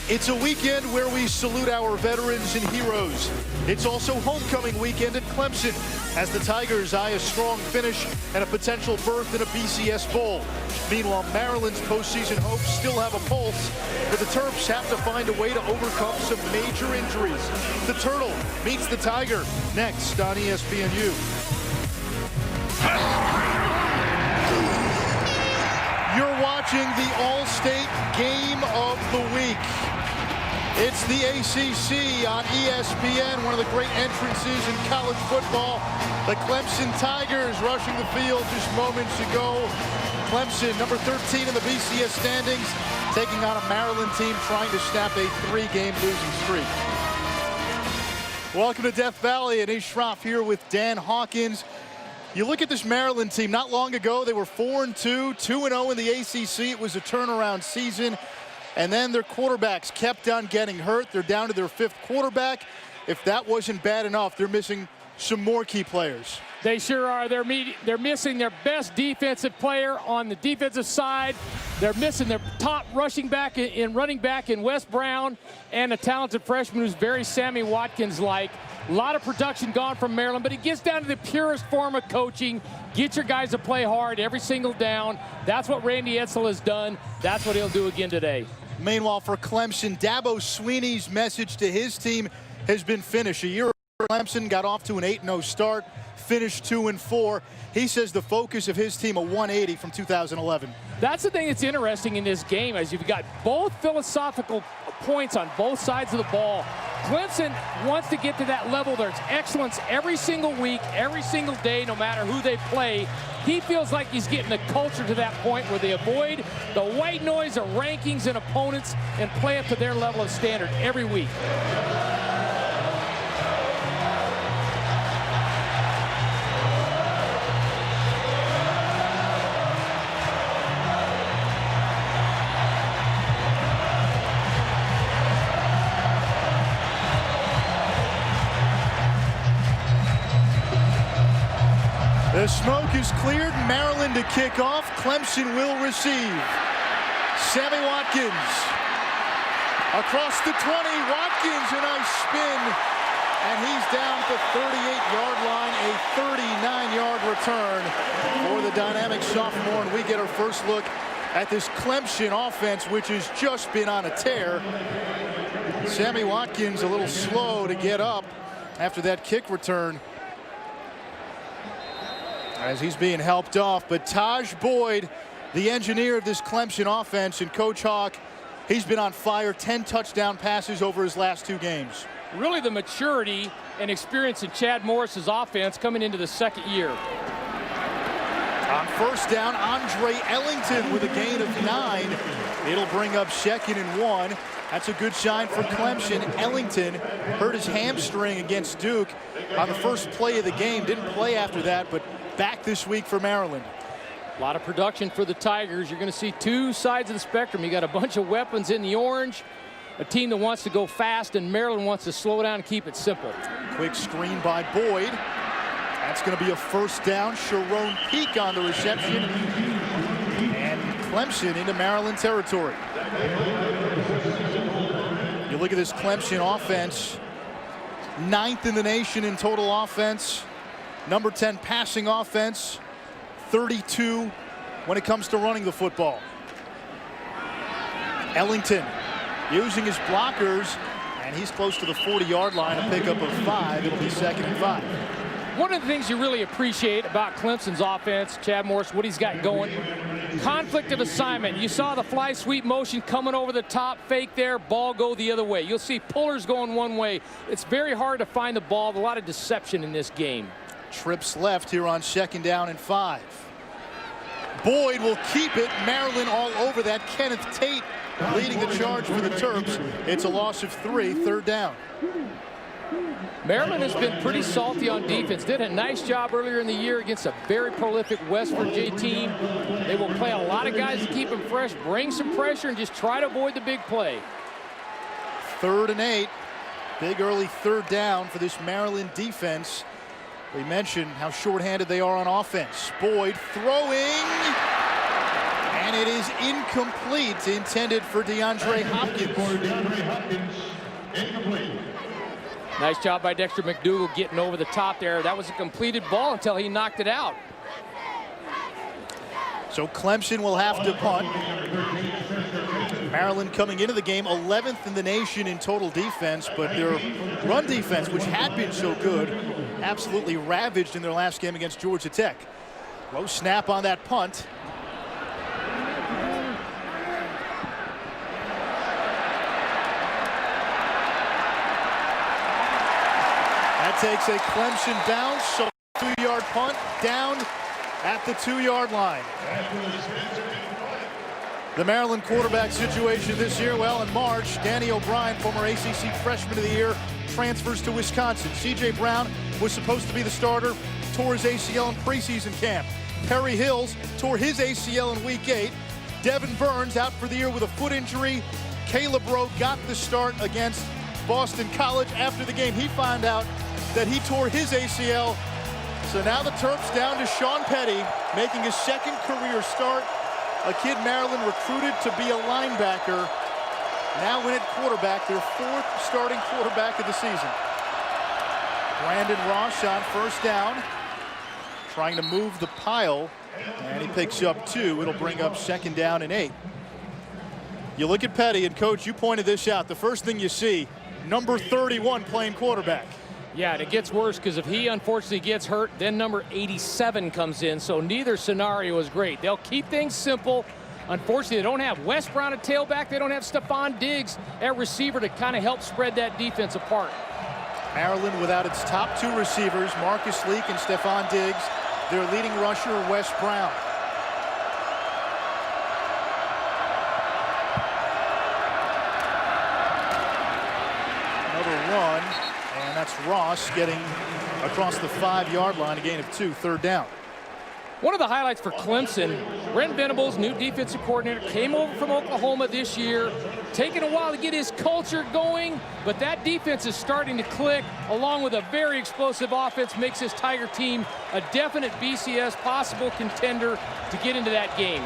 It's a weekend where we salute our veterans and heroes. It's also homecoming weekend at Clemson as the Tigers eye a strong finish and a potential berth in a BCS Bowl. Meanwhile, Maryland's postseason hopes still have a pulse, but the Terps have to find a way to overcome some major injuries. The Turtle meets the Tiger next on ESPNU. You're watching the All-State Game of the Week. It's the ACC on ESPN, one of the great entrances in college football. The Clemson Tigers rushing the field just moments ago. Clemson, number 13 in the BCS standings, taking on a Maryland team trying to snap a 3-game losing streak. Welcome to Death Valley, and Ish Schroff here with Dan Hawkins. You look at this Maryland team, not long ago they were 4-2, 2-0 in the ACC. It was a turnaround season. And then their quarterbacks kept on getting hurt. They're down to their 5th quarterback. If that wasn't bad enough, they're missing some more key players. They sure are. They're missing their best defensive player on the defensive side. They're missing their top rushing back in running back in Wes Brown, and a talented freshman who's very Sammy Watkins-like. A lot of production gone from Maryland, but it gets down to the purest form of coaching. Get your guys to play hard every single down. That's what Randy Edsall has done. That's what he'll do again today. Meanwhile, for Clemson, Dabo Swinney's message to his team has been finished. A year ago, Clemson got off to an 8-0 start, finished 2-4. He says the focus of his team, a 180 from 2011. That's the thing that's interesting in this game, as you've got both philosophical points on both sides of the ball. Clemson wants to get to that level. There's excellence every single week, every single day, no matter who they play. He feels like he's getting the culture to that point where they avoid the white noise of rankings and opponents and play up to their level of standard every week. The smoke is cleared. Maryland to kick off. Clemson will receive. Sammy Watkins across the 20. Watkins, a nice spin. And he's down at the 38-yard line. A 39-yard return for the dynamic sophomore. And we get our first look at this Clemson offense, which has just been on a tear. Sammy Watkins a little slow to get up after that kick return, as he's being helped off. But Taj Boyd, the engineer of this Clemson offense, and Coach Hawk, he's been on fire. 10 touchdown passes over his last 2 games. Really the maturity and experience in Chad Morris's offense coming into the 2nd year. On first down, Andre Ellington with a gain of 9. It'll bring up 2nd and 1. That's a good sign for Clemson. Ellington hurt his hamstring against Duke on the first play of the game. Didn't play after that, but back this week for Maryland. A lot of production for the Tigers. You're going to see 2 sides of the spectrum. You got a bunch of weapons in the orange, a team that wants to go fast, and Maryland wants to slow down and keep it simple. Quick screen by Boyd. That's going to be a first down. Sharon Peak on the reception. And Clemson into Maryland territory. You look at this Clemson offense, 9th in the nation in total offense. Number 10 passing offense, 32 when it comes to running the football. Ellington using his blockers, and he's close to the 40-yard line, a pickup of 5. It'll be 2nd and 5. One of the things you really appreciate about Clemson's offense, Chad Morris, what he's got going, conflict of assignment. You saw the fly sweep motion coming over the top, fake there, ball go the other way. You'll see pullers going one way. It's very hard to find the ball. A lot of deception in this game. Trips left here on 2nd down and 5. Boyd will keep it. Maryland all over that. Kenneth Tate leading the charge for the Terps. It's a loss of 3, 3rd down. Maryland has been pretty salty on defense. Did a nice job earlier in the year against a very prolific West Virginia team. They will play a lot of guys to keep them fresh, bring some pressure, and just try to avoid the big play. 3rd and 8. Big early 3rd down for this Maryland defense. We mentioned how shorthanded they are on offense. Boyd throwing, And it is incomplete, intended for DeAndre Hopkins. Nice job by Dexter McDougal getting over the top there. That was a completed ball until he knocked it out. So Clemson will have to punt. Maryland coming into the game 11th in the nation in total defense, but their run defense, which had been so good, absolutely ravaged in their last game against Georgia Tech. Low snap on that punt. That takes a Clemson bounce, so 2-yard punt down at the 2-yard line. The Maryland quarterback situation this year, well, in March, Danny O'Brien, former ACC Freshman of the Year, transfers to Wisconsin. C.J. Brown was supposed to be the starter, tore his ACL in preseason camp. Perry Hills tore his ACL in Week 8. Devin Burns out for the year with a foot injury. Caleb Rowe got the start against Boston College. After the game, he found out that he tore his ACL. So now the Terps down to Sean Petty, making his second career start. A kid Maryland recruited to be a linebacker. Now in at quarterback, their 4th starting quarterback of the season. Brandon Ross on first down, trying to move the pile, and he picks up 2. It'll bring up 2nd down and 8. You look at Petty, and Coach, you pointed this out. The first thing you see, number 31 playing quarterback. Yeah, and it gets worse because if he unfortunately gets hurt, then number 87 comes in. So neither scenario is great. They'll keep things simple. Unfortunately, they don't have Wes Brown at tailback. They don't have Stephon Diggs at receiver to kind of help spread that defense apart. Maryland without its top 2 receivers, Marcus Leak and Stephon Diggs. Their leading rusher, Wes Brown. Another run. And that's Ross getting across the 5-yard line, a gain of 2, 3rd down. One of the highlights for Clemson, Brent Venables, new defensive coordinator, came over from Oklahoma this year. Taking a while to get his culture going, but that defense is starting to click, along with a very explosive offense, makes this Tiger team a definite BCS possible contender to get into that game.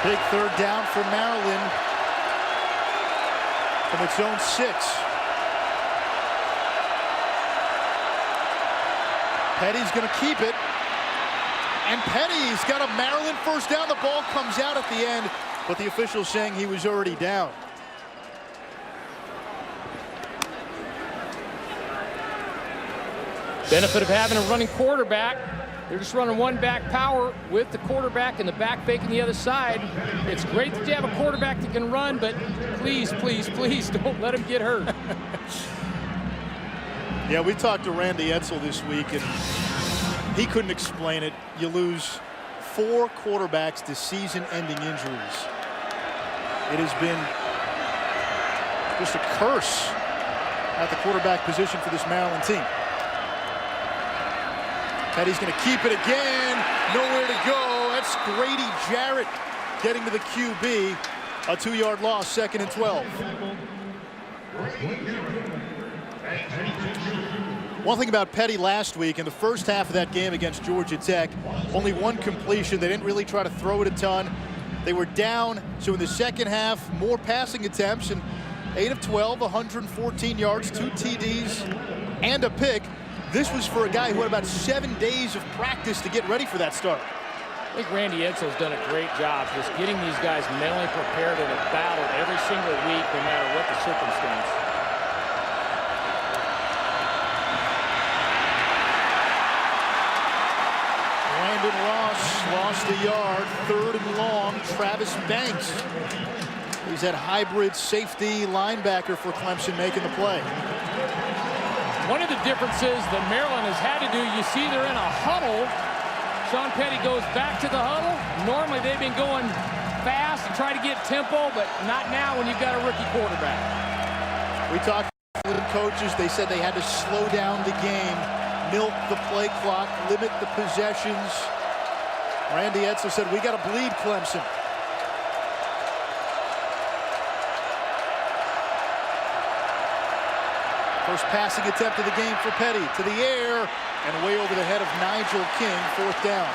Big 3rd down for Maryland from its own 6. Petty's going to keep it. And Petty's got a Maryland first down. The ball comes out at the end, but the official's saying he was already down. Benefit of having a running quarterback. They're just running one back power with the quarterback and the back faking the other side. It's great that you have a quarterback that can run, but please, please, please don't let him get hurt. Yeah, we talked to Randy Edsel this week, and he couldn't explain it. You lose 4 quarterbacks to season-ending injuries. It has been just a curse at the quarterback position for this Maryland team. Petty's going to keep it again. Nowhere to go. That's Grady Jarrett getting to the QB. A 2-yard loss, 2nd and 12. One thing about Petty last week, in the first half of that game against Georgia Tech, only 1 completion. They didn't really try to throw it a ton. They were down, so in the second half, more passing attempts, and 8 of 12, 114 yards, 2 TDs, and a pick. This was for a guy who had about 7 days of practice to get ready for that start. I think Randy Edsel's done a great job just getting these guys mentally prepared in a battle every single week, no matter what the circumstance. Brandon Ross lost a yard, 3rd and long. Travis Banks, he's that hybrid safety linebacker for Clemson, making the play. One of the differences that Maryland has had to do, you see they're in a huddle. Sean Petty goes back to the huddle. Normally they've been going fast and try to get tempo, but not now when you've got a rookie quarterback. We talked to the coaches. They said they had to slow down the game, milk the play clock, limit the possessions. Randy Edsel said, we got to bleed Clemson. First passing attempt of the game for Petty. To the air and way over the head of Nigel King. 4th down.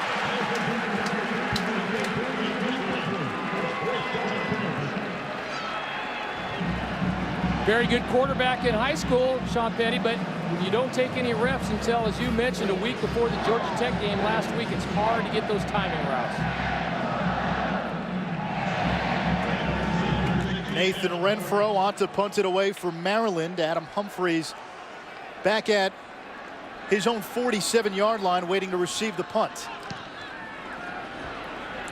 Very good quarterback in high school, Sean Petty, but you don't take any reps until, as you mentioned, a week before the Georgia Tech game last week. It's hard to get those timing routes. Nathan Renfro on to punt it away for Maryland. Adam Humphries back at his own 47-yard line waiting to receive the punt.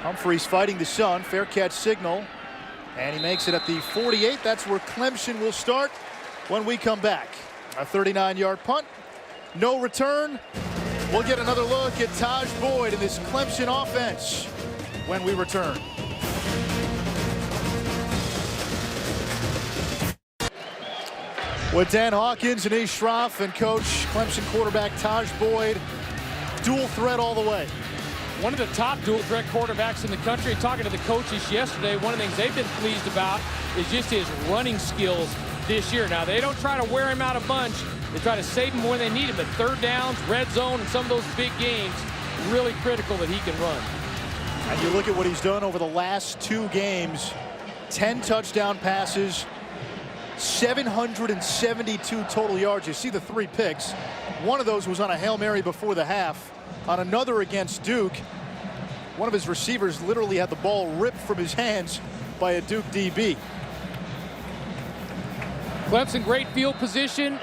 Humphries fighting the sun. Fair catch signal. And he makes it at the 48. That's where Clemson will start when we come back. A 39-yard punt. No return. We'll get another look at Taj Boyd and this Clemson offense when we return. With Dan Hawkins and Ish Schroff and coach Clemson quarterback Taj Boyd, dual threat all the way. One of the top dual threat quarterbacks in the country. Talking to the coaches yesterday, one of the things they've been pleased about is just his running skills this year. Now, they don't try to wear him out a bunch. They try to save him when they need him, but third downs, red zone, and some of those big games, really critical that he can run. And you look at what he's done over the last 2 games, 10 touchdown passes, 772 total yards. You see the 3 picks. One of those was on a Hail Mary before the half. On another against Duke, one of his receivers literally had the ball ripped from his hands by a Duke DB. Clemson, great field position.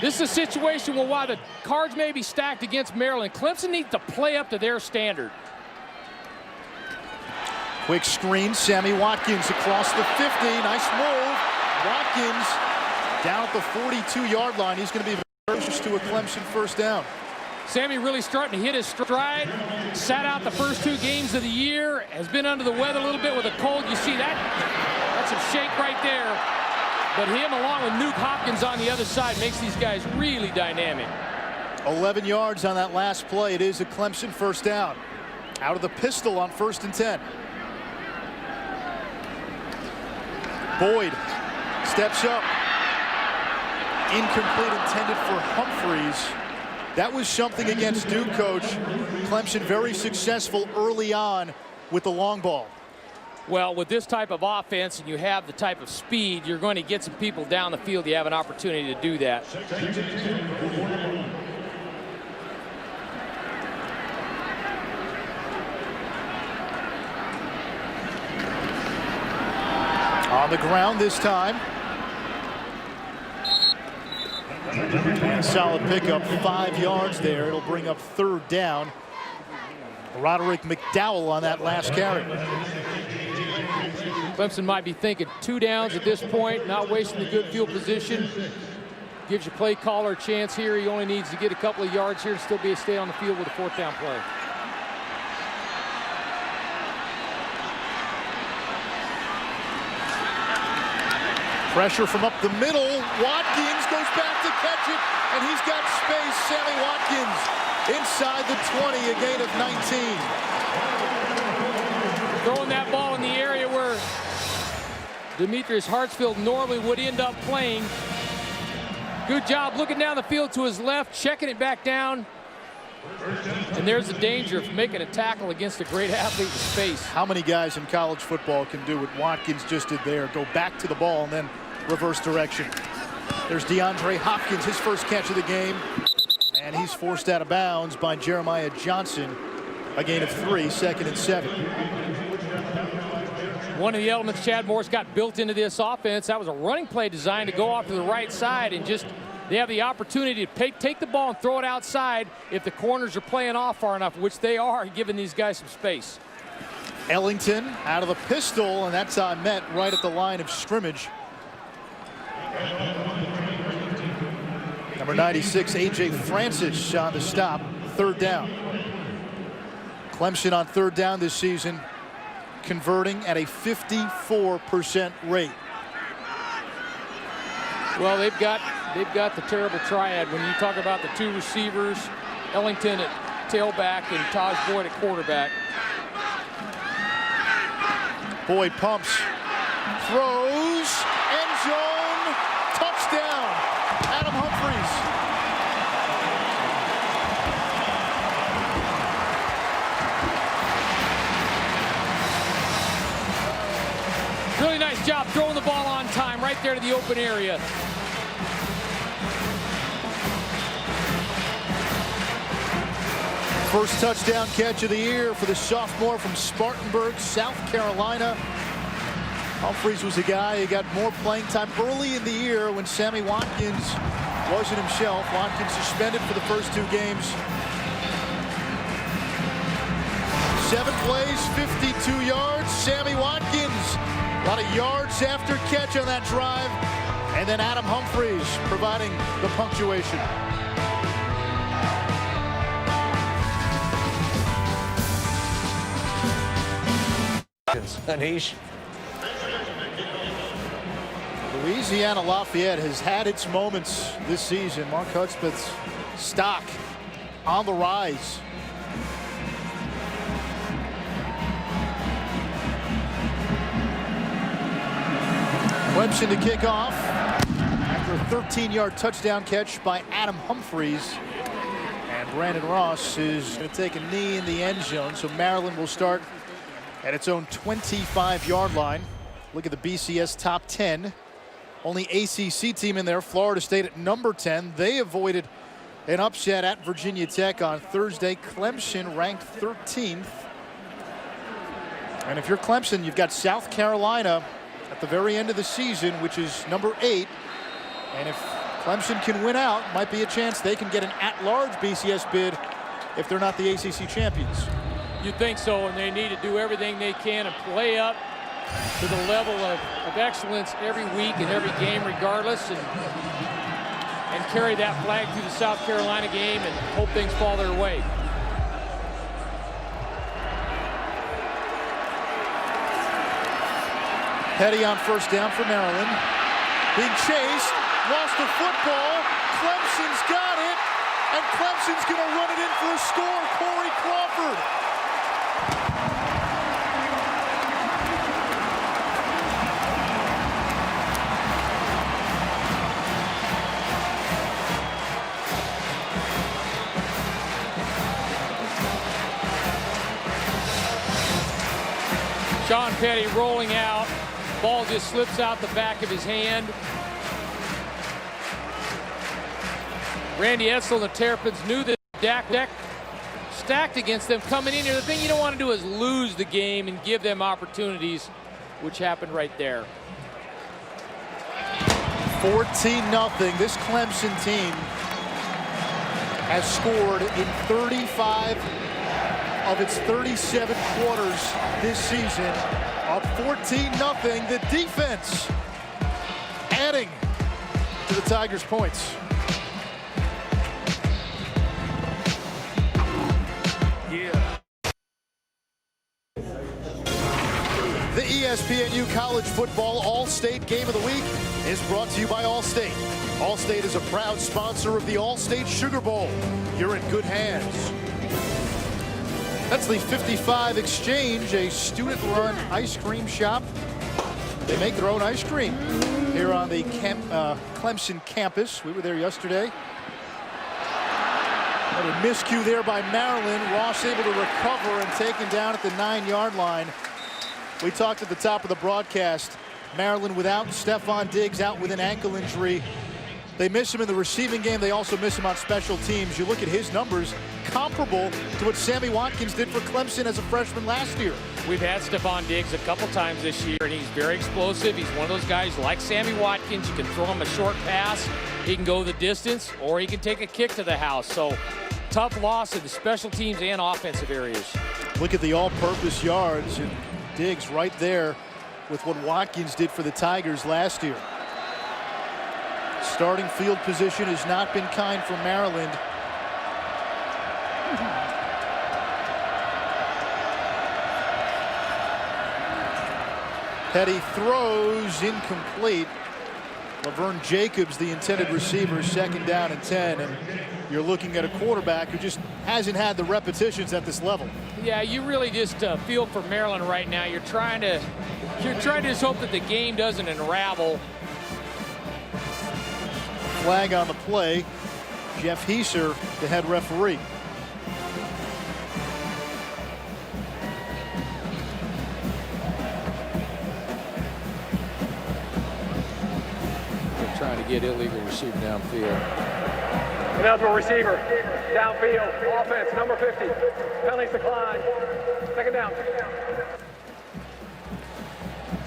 This is a situation where while the cards may be stacked against Maryland, Clemson needs to play up to their standard. Quick screen, Sammy Watkins across the 50. Nice move. Watkins down at the 42-yard line. He's going to be very close to a Clemson first down. Sammy really starting to hit his stride. Sat out the first 2 games of the year. Has been under the weather a little bit with a cold. You see that? That's a shake right there. But him along with Nuke Hopkins on the other side makes these guys really dynamic. 11 yards on that last play. It is a Clemson first down. Out of the pistol on 1st and 10. Boyd steps up. Incomplete, intended for Humphries. That was something against Duke, coach. Clemson very successful early on with the long ball. Well, with this type of offense and you have the type of speed, you're going to get some people down the field. You have an opportunity to do that. On the ground this time. And solid pickup, 5 yards there. It'll bring up 3rd down. Roderick McDowell on that last carry. Clemson might be thinking 2 downs at this point, not wasting the good field position. Gives your play caller a chance here. He only needs to get a couple of yards here to still stay on the field with a 4th down play. Pressure from up the middle. Watkins goes back to catch it, and he's got space. Sammy Watkins inside the 20, a gain of 19. Throwing that ball in the area where Demetrius Hartsfield normally would end up playing. Good job looking down the field to his left, checking it back down. And there's the danger of making a tackle against a great athlete in space. How many guys in college football can do what Watkins just did there? Go back to the ball and then reverse direction. There's DeAndre Hopkins, his first catch of the game. And he's forced out of bounds by Jeremiah Johnson. A gain of 3, 2nd and 7. One of the elements Chad Morris got built into this offense, that was a running play designed to go off to the right side and just they have the opportunity to take the ball and throw it outside if the corners are playing off far enough, which they are, giving these guys some space. Ellington out of the pistol, and that time met right at the line of scrimmage. Number 96, A.J. Francis on the stop, 3rd down. Clemson on 3rd down this season, converting at a 54% rate. Well, they've got the terrible triad when you talk about the 2 receivers, Ellington at tailback and Taj Boyd at quarterback. Boyd pumps, throws, end zone, touchdown. Adam Humphries throwing the ball on time right there to the open area. First touchdown catch of the year for the sophomore from Spartanburg, South Carolina. Humphreys was a guy who got more playing time early in the year when Sammy Watkins wasn't himself. Watkins suspended for the first 2 games. 7 plays, 52 yards. Sammy Watkins, a lot of yards after catch on that drive. And then Adam Humphreys providing the punctuation. Anish. Louisiana Lafayette has had its moments this season. Mark Hudspeth's stock on the rise. Clemson to kick off after a 13-yard touchdown catch by Adam Humphreys. And Brandon Ross is going to take a knee in the end zone. So Maryland will start at its own 25-yard line. Look at the BCS top 10. Only ACC team in there, Florida State at number 10. They avoided an upset at Virginia Tech on Thursday. Clemson ranked 13th. And if you're Clemson, you've got South Carolina at the very end of the season, which is number 8. And if Clemson can win out, might be a chance they can get an at-large BCS bid if they're not the ACC champions. You think so, and they need to do everything they can and play up to the level of excellence every week and every game regardless, and carry that flag through the South Carolina game and hope things fall their way. Petty on first down for Maryland. Being chased, lost the football. Clemson's got it, and Clemson's going to run it in for a score. Corey Crawford. Sean Petty rolling out. Ball just slips out the back of his hand. Randy Edsel and the Terrapins knew that Dak stacked against them coming in here. The thing you don't want to do is lose the game and give them opportunities, which happened right there. 14-0. This Clemson team has scored in 35 of its 37 quarters this season. Up 14-0. The defense adding to the Tigers' points. The ESPNU College Football All-State Game of the Week is brought to you by Allstate. Allstate is a proud sponsor of the Allstate Sugar Bowl. You're in good hands. That's the 55 Exchange, a student-run ice cream shop. They make their own ice cream here on the Clemson campus. We were there yesterday. A miscue there by Maryland. Ross able to recover and taken down at the 9-yard line. We talked at the top of the broadcast. Maryland without Stephon Diggs, out with an ankle injury. They miss him in the receiving game. They also miss him on special teams. You look at his numbers, comparable to what Sammy Watkins did for Clemson as a freshman last year. We've had Stephon Diggs a couple times this year, and he's very explosive. He's one of those guys like Sammy Watkins. You can throw him a short pass. He can go the distance, or he can take a kick to the house. So tough loss in the special teams and offensive areas. Look at the all-purpose yards, and Diggs right there with what Watkins did for the Tigers last year. Starting field position has not been kind for Maryland. Petty throws incomplete. Laverne Jacobs, the intended receiver, second down and 10. And you're looking at a quarterback who just hasn't had the repetitions at this level. Yeah, you really just feel for Maryland right now. You're trying to just hope that the game doesn't unravel. Flag on the play. Jeff Heiser, the head referee. get illegal receiving downfield. Eligible receiver, downfield, offense, number 50. Penalties decline. Second down.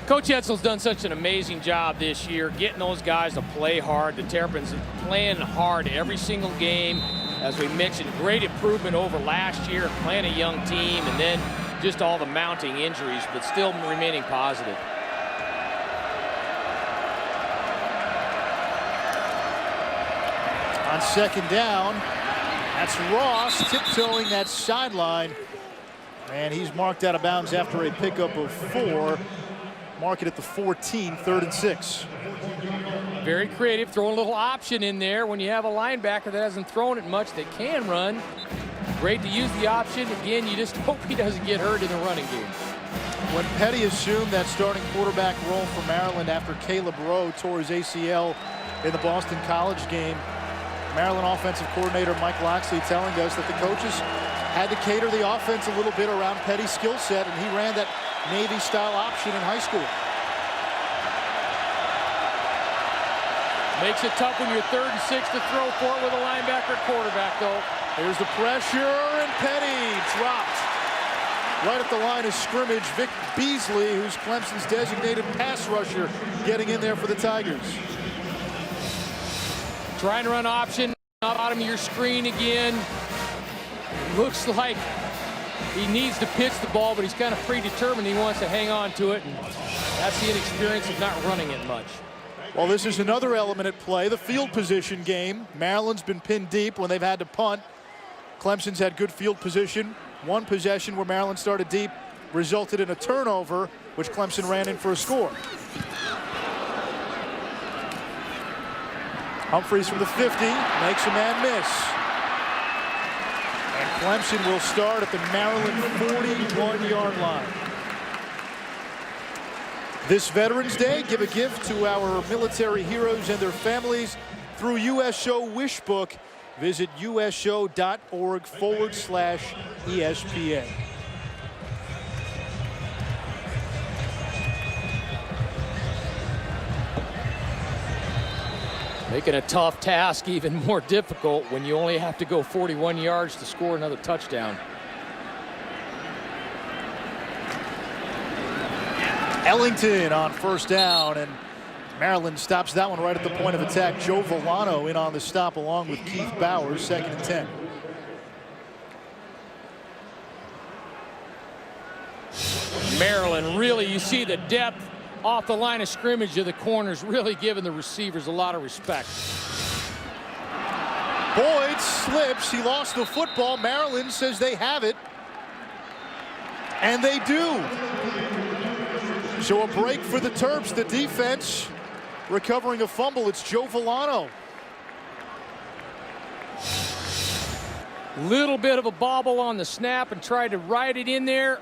Coach Etzel's done such an amazing job this year getting those guys to play hard. The Terrapins playing hard every single game. As we mentioned, great improvement over last year, playing a young team, and then just all the mounting injuries, but still remaining positive. On second down, that's Ross tiptoeing that sideline. And he's marked out of bounds after a pickup of 4. Mark it at the 14, 3rd and 6. Very creative, throwing a little option in there when you have a linebacker that hasn't thrown it much that can run. Great to use the option. Again, you just hope he doesn't get hurt in the running game. When Petty assumed that starting quarterback role for Maryland after Caleb Rowe tore his ACL in the Boston College game, Maryland offensive coordinator Mike Loxley telling us that the coaches had to cater the offense a little bit around Petty's skill set, and he ran that Navy-style option in high school. Makes it tough when you're 3rd and 6 to throw for it with a linebacker quarterback, though. Here's the pressure, and Petty dropped. Right at the line of scrimmage, Vic Beasley, who's Clemson's designated pass rusher, getting in there for the Tigers. Trying to run option, bottom of your screen again. Looks like he needs to pitch the ball, but he's kind of predetermined. He wants to hang on to it, and that's the inexperience of not running it much. Well, this is another element at play, the field position game. Maryland's been pinned deep when they've had to punt. Clemson's had good field position. One possession where Maryland started deep resulted in a turnover, which Clemson ran in for a score. Humphreys from the 50 makes a man miss. And Clemson will start at the Maryland 41-yard line. This Veterans Day, give a gift to our military heroes and their families through US Show Wish Book. Visit usshow.org/ESPN. Making a tough task even more difficult when you only have to go 41 yards to score another touchdown. Ellington on first down, and Maryland stops that one right at the point of attack. Joe Villano in on the stop along with Keith Bowers, 2nd and 10. Maryland, really, you see the depth off the line of scrimmage of the corners, really giving the receivers a lot of respect. Boyd slips. He lost the football. Maryland says they have it. And they do. So a break for the Terps. The defense recovering a fumble. It's Joe Villano. Little bit of a bobble on the snap and tried to ride it in there.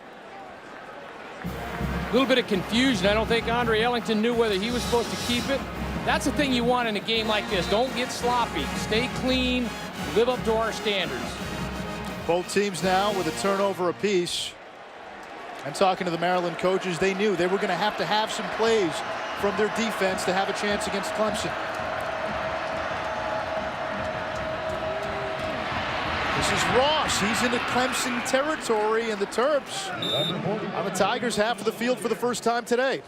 A little bit of confusion. I don't think Andre Ellington knew whether he was supposed to keep it. That's the thing you want in a game like this. Don't get sloppy. Stay clean. Live up to our standards. Both teams now with a turnover apiece. And talking to the Maryland coaches, they knew they were going to have some plays from their defense to have a chance against Clemson. This is Ross. He's into Clemson territory, and the Terps on the Tigers' half of the field for the first time today.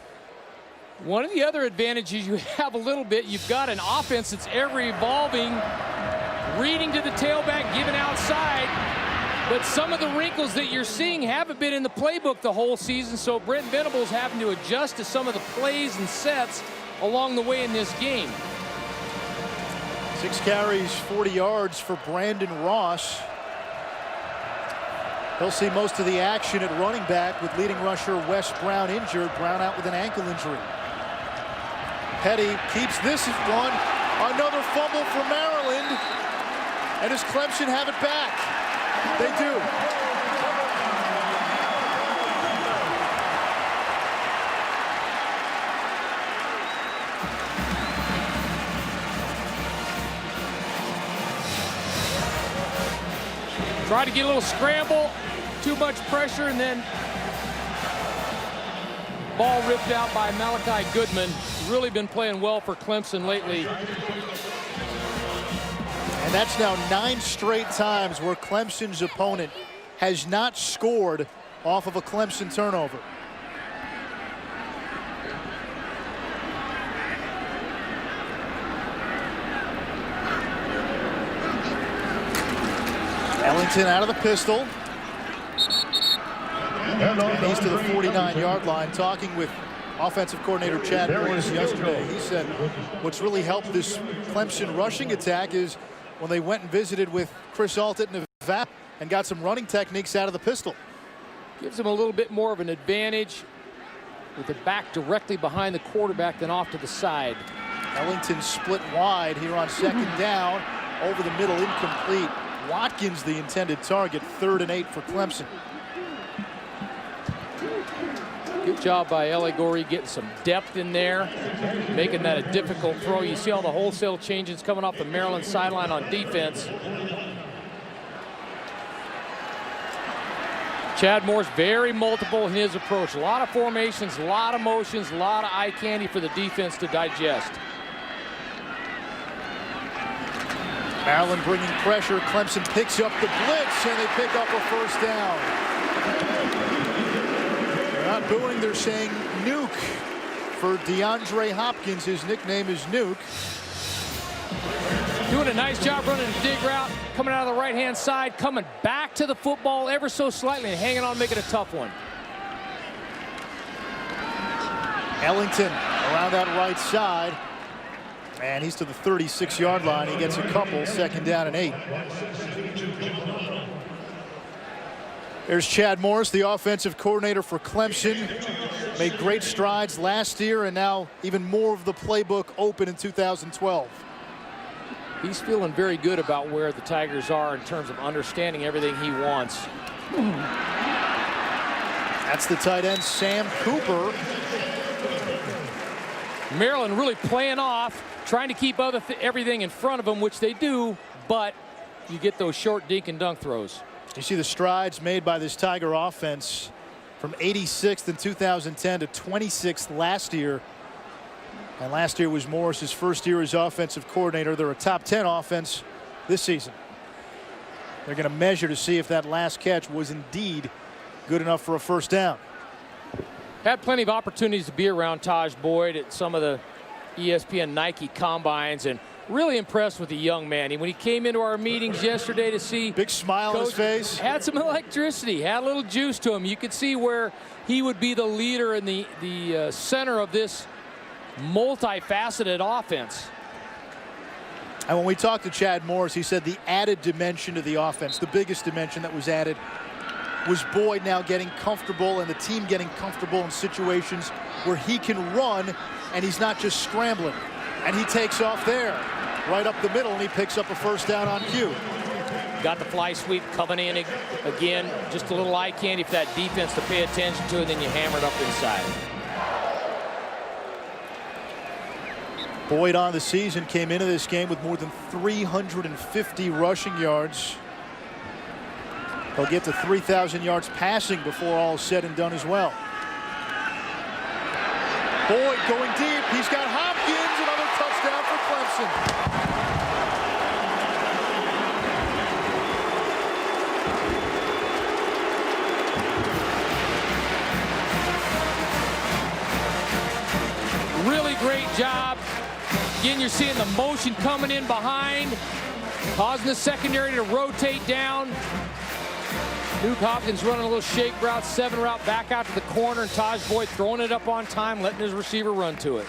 One of the other advantages you have a little bit, you've got an offense that's ever evolving, reading to the tailback, giving outside. But some of the wrinkles that you're seeing haven't been in the playbook the whole season, so Brent Venables having to adjust to some of the plays and sets along the way in this game. 6 carries, 40 yards for Brandon Ross. He'll see most of the action at running back with leading rusher Wes Brown injured. Brown out with an ankle injury. Petty keeps this one. Another fumble for Maryland. And does Clemson have it back? They do. Try to get a little scramble, too much pressure, and then ball ripped out by Malachi Goodman. really been playing well for Clemson lately. And that's now 9 straight times where Clemson's opponent has not scored off of a Clemson turnover. Ellington out of the pistol. And he's to the 49-yard line, talking with offensive coordinator Chad Morris yesterday. He said what's really helped this Clemson rushing attack is when they went and visited with Chris Alt at Nevada and got some running techniques out of the pistol. Gives them a little bit more of an advantage with the back directly behind the quarterback than off to the side. Ellington split wide here on 2nd down. Over the middle, incomplete. Watkins the intended target. 3rd and 8 for Clemson. Good job by L.A. Gorey getting some depth in there, making that a difficult throw. You see all the wholesale changes coming off the Maryland sideline on defense. Chad Moore's very multiple in his approach. A lot of formations, a lot of motions, a lot of eye candy for the defense to digest. Maryland bringing pressure. Clemson picks up the blitz, and they pick up a 1st down. They're not booing, they're saying nuke for DeAndre Hopkins. His nickname is Nuke. Doing a nice job running a dig route, coming out of the right-hand side, coming back to the football ever so slightly and hanging on, making a tough one. Ellington around that right side. And he's to the 36-yard line. He gets a couple. 2nd down and 8. There's Chad Morris, the offensive coordinator for Clemson. Made great strides last year, and now even more of the playbook open in 2012. He's feeling very good about where the Tigers are in terms of understanding everything he wants. That's the tight end, Sam Cooper. Maryland really playing off, trying to keep everything in front of them, which they do, but you get those short dink and dunk throws. You see the strides made by this Tiger offense from 86th in 2010 to 26th last year. And last year was Morris's first year as offensive coordinator. They're a top 10 offense this season. They're going to measure to see if that last catch was indeed good enough for a 1st down. Had plenty of opportunities to be around Taj Boyd at some of the ESPN Nike combines, and really impressed with the young man. When he came into our meetings yesterday to see, big smile on his face, had some electricity, had a little juice to him. You could see where he would be the leader in the center of this multifaceted offense. And when we talked to Chad Morris, he said the added dimension to the offense, the biggest dimension that was added, was Boyd now getting comfortable and the team getting comfortable in situations where he can run and he's not just scrambling. And he takes off there, right up the middle, and he picks up a 1st down on cue. Got the fly sweep coming in again. Just a little eye candy for that defense to pay attention to, and then you hammer it up inside. Boyd on the season came into this game with more than 350 rushing yards. He'll get to 3,000 yards passing before all is said and done as well. Boyd going deep. He's got Hopkins. Another touchdown for Clemson. Really great job. Again, you're seeing the motion coming in behind, causing the secondary to rotate down. Nuke Hopkins running a little shake route, 7 route back out to the corner, and Taj Boyd throwing it up on time, letting his receiver run to it.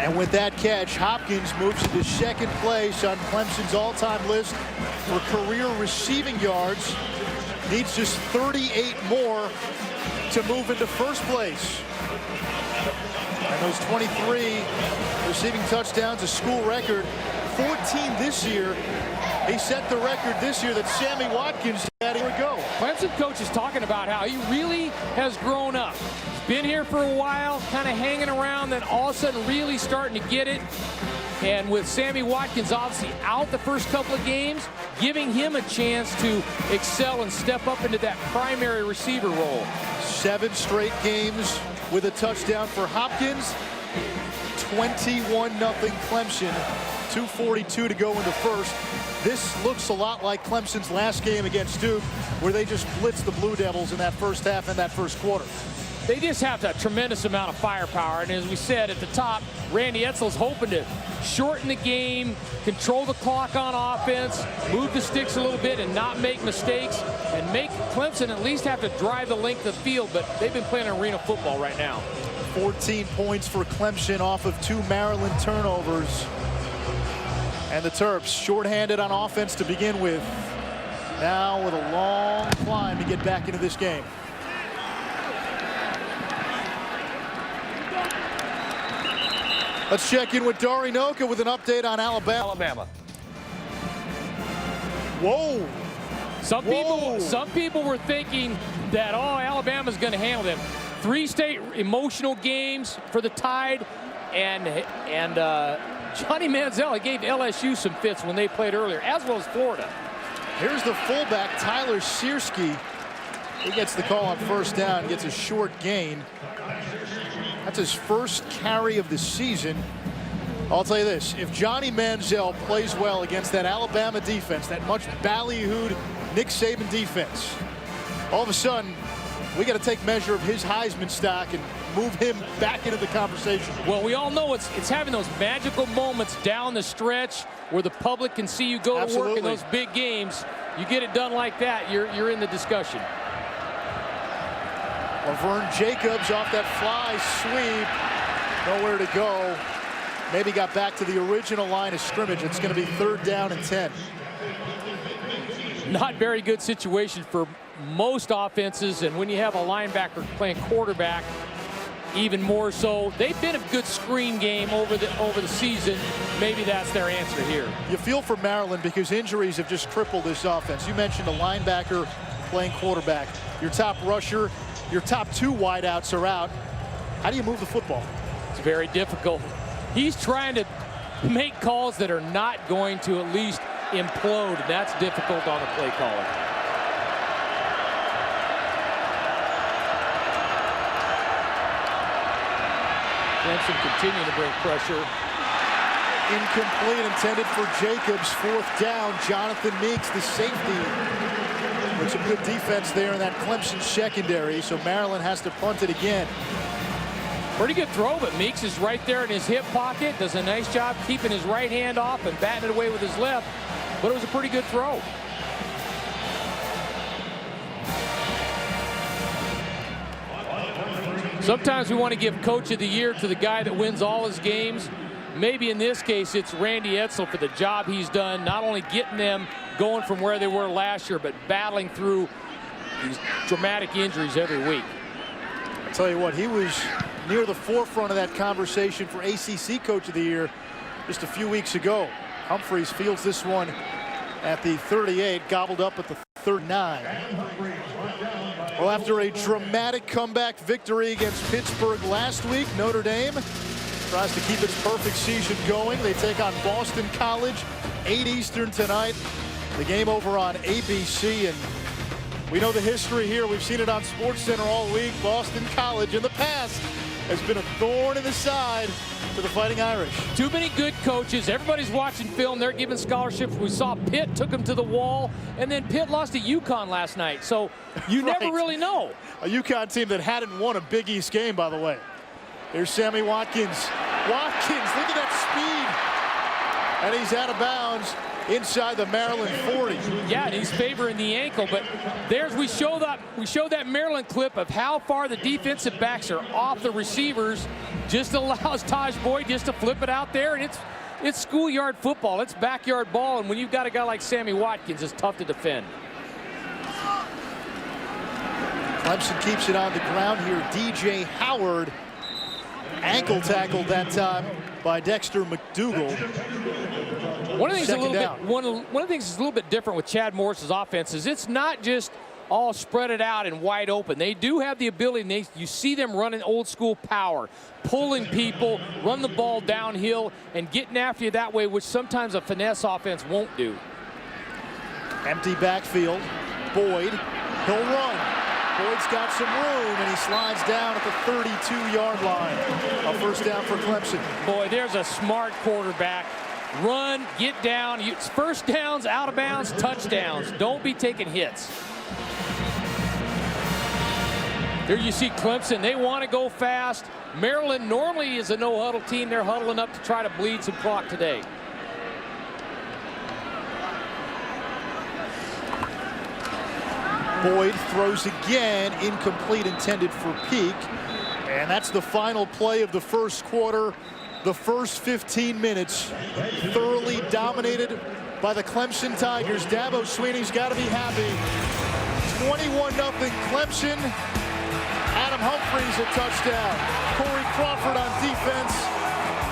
And with that catch, Hopkins moves into 2nd place on Clemson's all-time list for career receiving yards. Needs just 38 more to move into 1st place. And those 23 receiving touchdowns, a school record, 14 this year. He set the record this year that Sammy Watkins had a year ago. Clemson coach is talking about how he really has grown up. He's been here for a while, kind of hanging around, then all of a sudden really starting to get it. And with Sammy Watkins obviously out the first couple of games, giving him a chance to excel and step up into that primary receiver role. 7 straight games with a touchdown for Hopkins. 21-0 Clemson. 2:42 to go in the first. This looks a lot like Clemson's last game against Duke, where they just blitzed the Blue Devils in that first half and that first quarter. They just have a tremendous amount of firepower, and as we said at the top, Randy Edsall's hoping to shorten the game, control the clock on offense, move the sticks a little bit and not make mistakes, and make Clemson at least have to drive the length of the field, but they've been playing arena football right now. 14 points for Clemson off of 2 Maryland turnovers. And the Terps shorthanded on offense to begin with. Now with a long climb to get back into this game. Let's check in with Dari Noka with an update on Alabama. Whoa. Some people were thinking that, oh, Alabama's going to handle them. 3 straight emotional games for the Tide, and Johnny Manziel gave LSU some fits when they played earlier, as well as Florida. Here's the fullback, Tyler Searski. He gets the call on first down, gets a short gain. That's his first carry of the season. I'll tell you this, if Johnny Manziel plays well against that Alabama defense, that much ballyhooed Nick Saban defense, all of a sudden, we got to take measure of his Heisman stock and move him back into the conversation. Well, we all know it's having those magical moments down the stretch where the public can see you go to work in those big games. You get it done like that, you're in the discussion. Laverne Jacobs off that fly sweep. Nowhere to go. Maybe got back to the original line of scrimmage. It's going to be 3rd down and 10. Not very good situation for most offenses, and when you have a linebacker playing quarterback, even more so. They've been a good screen game over the season. Maybe that's their answer here. You feel for Maryland because injuries have just crippled this offense. You mentioned a linebacker playing quarterback. Your top rusher, your top 2 wideouts are out. How do you move the football? It's very difficult. He's trying to make calls that are not going to at least implode, and that's difficult on the play caller. Clemson continuing to bring pressure. Incomplete, intended for Jacobs. 4th down. Jonathan Meeks, the safety, with some good defense there in that Clemson secondary. So Maryland has to punt it again. Pretty good throw, but Meeks is right there in his hip pocket. Does a nice job keeping his right hand off and batting it away with his left. But it was a pretty good throw. Sometimes we want to give Coach of the Year to the guy that wins all his games. Maybe in this case, it's Randy Edsall for the job he's done, not only getting them going from where they were last year, but battling through these dramatic injuries every week. I'll tell you what, he was near the forefront of that conversation for ACC Coach of the Year just a few weeks ago. Humphreys fields this one at the 38, gobbled up at the 39. Well, after a dramatic comeback victory against Pittsburgh last week, Notre Dame tries to keep its perfect season going. They take on Boston College, 8 Eastern tonight. The game over on ABC, and we know the history here. We've seen it on SportsCenter all week. Boston College in the past has been a thorn in the side for the Fighting Irish. Too many good coaches. Everybody's watching film. They're giving scholarships. We saw Pitt took them to the wall, and then Pitt lost to UConn last night. So you never really know. A UConn team that hadn't won a Big East game, by the way. Here's Sammy Watkins. Watkins, look at that speed. And he's out of bounds inside the Maryland 40. Yeah, and he's favoring the ankle, but we show that Maryland clip of how far the defensive backs are off the receivers. Just allows Taj Boyd just to flip it out there, and it's schoolyard football. It's backyard ball, and when you've got a guy like Sammy Watkins, it's tough to defend. Clemson keeps it on the ground here. DJ Howard ankle tackled that time by Dexter McDougal. One of the things that's a little bit different with Chad Morris's offense is it's not just all spread it out and wide open. They do have the ability, you see them running old school power, pulling people, run the ball downhill, and getting after you that way, which sometimes a finesse offense won't do. Empty backfield. Boyd, he'll run. Boyd's got some room, and he slides down at the 32-yard line. A first down for Clemson. Boy, there's a smart quarterback. Run, get down. First downs, out of bounds, touchdowns. Don't be taking hits. There you see Clemson. They want to go fast. Maryland normally is a no-huddle team. They're huddling up to try to bleed some clock today. Boyd throws again, incomplete, intended for Peak. And that's the final play of the first quarter. The first 15 minutes thoroughly dominated by the Clemson Tigers. Dabo Swinney's got to be happy. 21-0 Clemson. Adam Humphries a touchdown. Corey Crawford on defense.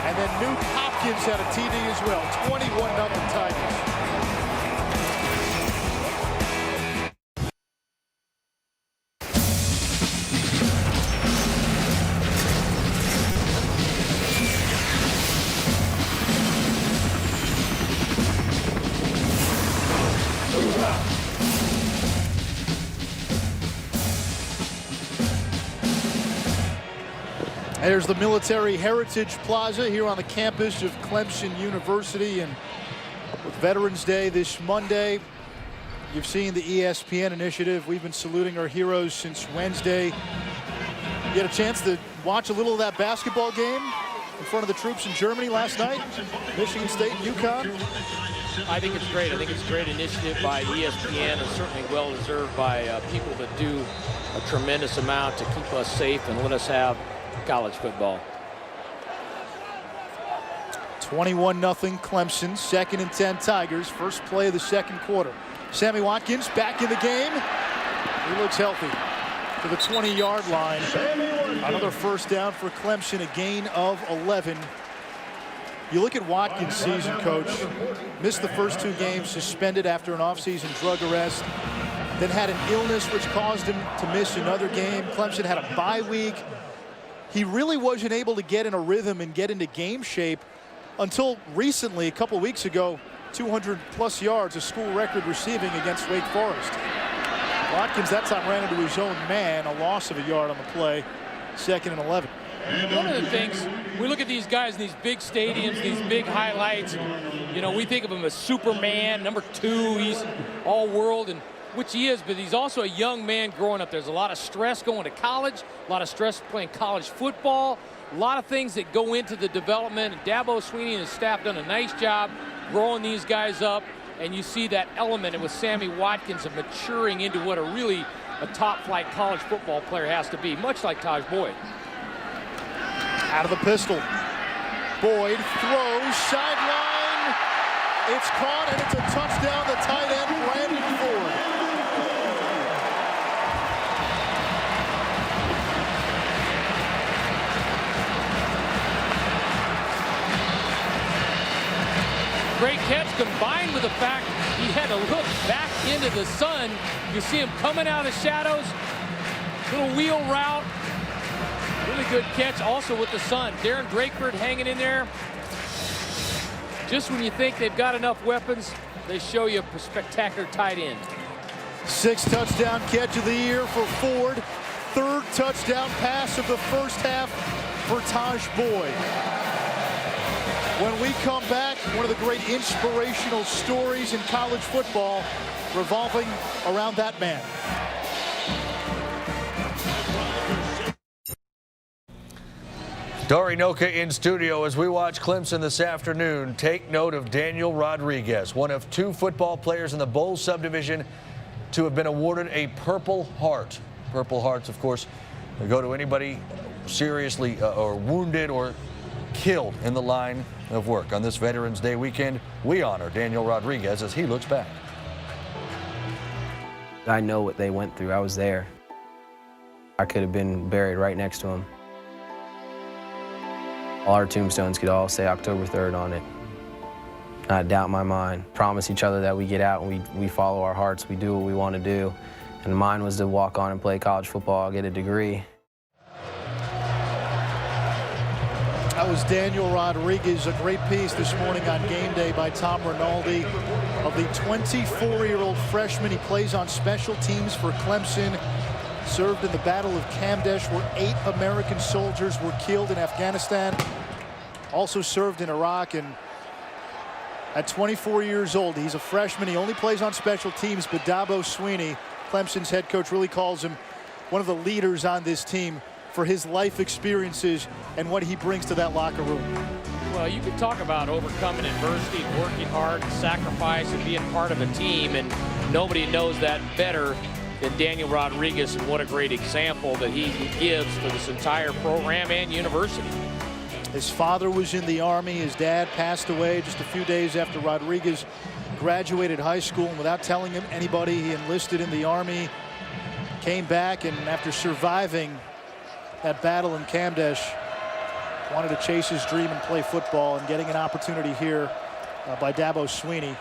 And then Newt Hopkins had a TD as well. 21-0 Tigers. There's the Military Heritage Plaza here on the campus of Clemson University, and with Veterans Day this Monday, you've seen the ESPN initiative. We've been saluting our heroes since Wednesday. You had a chance to watch a little of that basketball game in front of the troops in Germany last night, Michigan State and UConn. I think it's great. I think it's a great initiative by ESPN, and certainly well-deserved by people that do a tremendous amount to keep us safe and let us have college football. 21-0 Clemson, 2nd and 10 Tigers, first play of the second quarter. Sammy Watkins back in the game. He looks healthy to the 20-yard line. Another first down for Clemson, a gain of 11. You look at Watkins' season, Coach. Missed the first 2 games, suspended after an offseason drug arrest. Then had an illness which caused him to miss another game. Clemson had a bye week. He really wasn't able to get in a rhythm and get into game shape until recently, a couple weeks ago, 200+ yards, a school record receiving against Wake Forest. Watkins that time ran into his own man, a loss of a yard on the play, 2nd and 11. One of the things, we look at these guys in these big stadiums, these big highlights, you know, we think of him as Superman, number 2, he's all world, and which he is, but he's also a young man growing up. There's a lot of stress going to college, a lot of stress playing college football, a lot of things that go into the development. And Dabo Swinney and his staff done a nice job growing these guys up, and you see that element with Sammy Watkins of maturing into what a top-flight college football player has to be, much like Taj Boyd. Out of the pistol. Boyd throws, sideline. It's caught, and it's a touchdown. The tight end, Brandon Ford. Great catch combined with the fact he had to look back into the sun. You see him coming out of the shadows. Little wheel route. Really good catch also with the sun. Darren Drakeford hanging in there. Just when you think they've got enough weapons, they show you a spectacular tight end. 6th touchdown catch of the year for Ford. 3rd touchdown pass of the first half for Taj Boyd. When we come back, one of the great inspirational stories in college football revolving around that man. Dory Noka in studio as we watch Clemson this afternoon. Take note of Daniel Rodriguez, one of 2 football players in the Bowl subdivision to have been awarded a Purple Heart. Purple Hearts, of course, they go to anybody seriously or wounded or killed in the line of work. On this Veterans Day weekend, we honor Daniel Rodriguez as he looks back. I know what they went through. I was there. I could have been buried right next to him. All our tombstones could all say October 3rd on it. Not a doubt in my mind. Promise each other that we get out and we follow our hearts. We do what we want to do. And mine was to walk on and play college football, get a degree. That was Daniel Rodriguez, a great piece this morning on Game Day by Tom Rinaldi of the 24-year-old freshman. He plays on special teams for Clemson. served in the Battle of Kamdesh, where 8 American soldiers were killed in Afghanistan. Also served in Iraq, and at 24 years old, he's a freshman. He only plays on special teams, but Dabo Swinney, Clemson's head coach, really calls him one of the leaders on this team for his life experiences and what he brings to that locker room. Well, you can talk about overcoming adversity and working hard and sacrifice and being part of a team, and nobody knows that better than Daniel Rodriguez, and what a great example that he gives for this entire program and university. His father was in the Army. His dad passed away just a few days after Rodriguez graduated high school, and without telling him anybody, he enlisted in the Army, came back, and after surviving that battle in Kamdesh, wanted to chase his dream and play football, and getting an opportunity here by Dabo Swinney.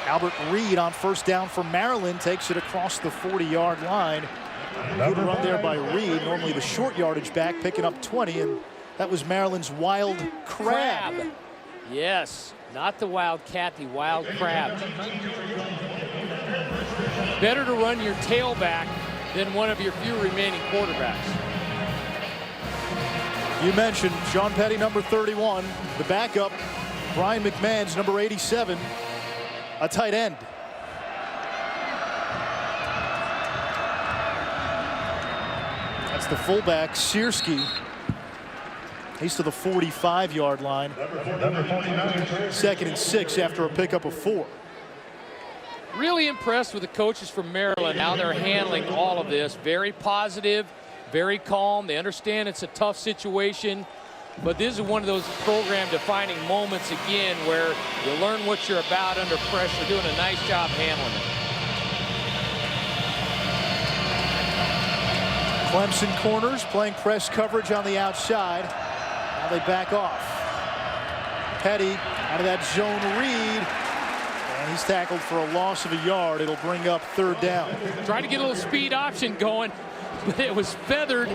Albert Reed on first down for Maryland takes it across the 40-yard line. Good run there by Reed, normally the short yardage back, picking up 20, and that was Maryland's Wild Crab. Yes, not the Wildcat, the Wild Crab. Better to run your tailback than one of your few remaining quarterbacks. You mentioned Sean Petty, number 31. The backup, Brian McMahon's number 87, a tight end. That's the fullback, Searski. He's to the 45-yard line. 2nd and 6 after a pickup of 4. Really impressed with the coaches from Maryland, how they're handling all of this. Very positive, very calm. They understand it's a tough situation, but this is one of those program-defining moments again where you learn what you're about under pressure, doing a nice job handling it. Clemson corners playing press coverage on the outside. Now they back off. Petty out of that zone read, and he's tackled for a loss of a yard. It'll bring up 3rd down. Tried to get a little speed option going, but it was feathered.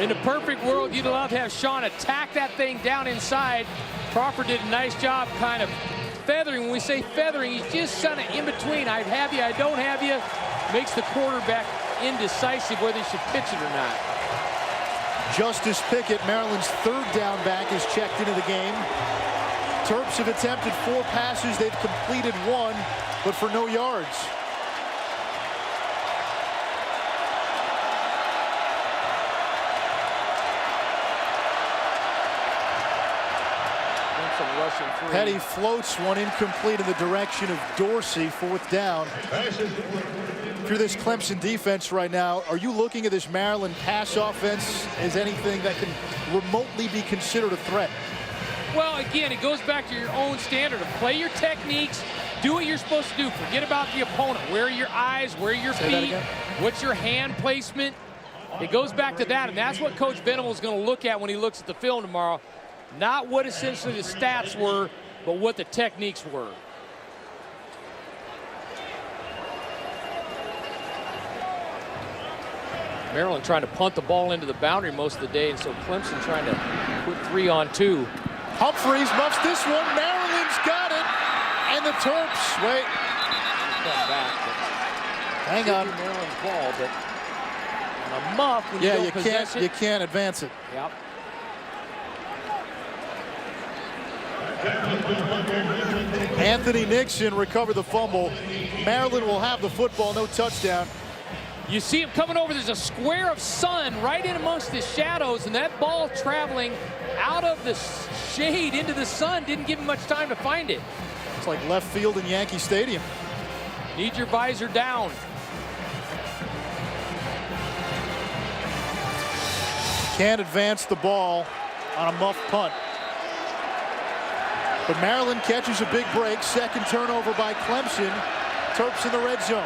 In a perfect world, you'd love to have Sean attack that thing down inside. Crawford did a nice job kind of feathering. When we say feathering, he's just kind of in between. I have you, I don't have you. Makes the quarterback indecisive whether he should pitch it or not. Justice Pickett, Maryland's 3rd down back, is checked into the game. Terps have attempted 4 passes. They've completed 1, but for no yards. Petty floats one incomplete in the direction of Dorsey, 4th down. Through this Clemson defense right now, are you looking at this Maryland pass offense as anything that can remotely be considered a threat? Well, again, it goes back to your own standard of play your techniques, do what you're supposed to do. Forget about the opponent. Where are your eyes? Where are your feet? What's your hand placement? It goes back to that, and that's what Coach Venable is going to look at when he looks at the film tomorrow. Not what essentially the stats were, but what the techniques were. Maryland trying to punt the ball into the boundary most of the day, and so Clemson trying to put 3 on 2. Humphreys muffs this one. Maryland's got it. And the Terps, wait. Come back, hang on. Maryland's ball, but on a muff, when you can't advance it. Yep. Anthony Nixon recovered the fumble. Maryland will have the football, no touchdown. You see him coming over. There's a square of sun right in amongst the shadows, and that ball traveling out of the shade into the sun didn't give him much time to find it. It's like left field in Yankee Stadium. Need your visor down. Can't advance the ball on a muff punt. But Maryland catches a big break. 2nd turnover by Clemson. Terps in the red zone.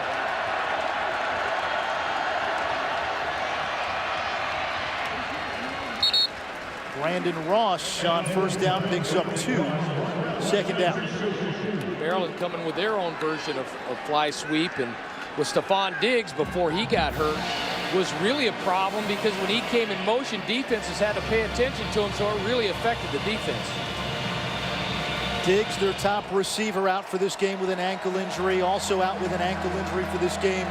Brandon Ross on first down picks up 2. 2nd down. Maryland coming with their own version of fly sweep, and with Stephon Diggs before he got hurt was really a problem, because when he came in motion, defenses had to pay attention to him, so it really affected the defense. Diggs, their top receiver, out for this game with an ankle injury. Also out with an ankle injury for this game,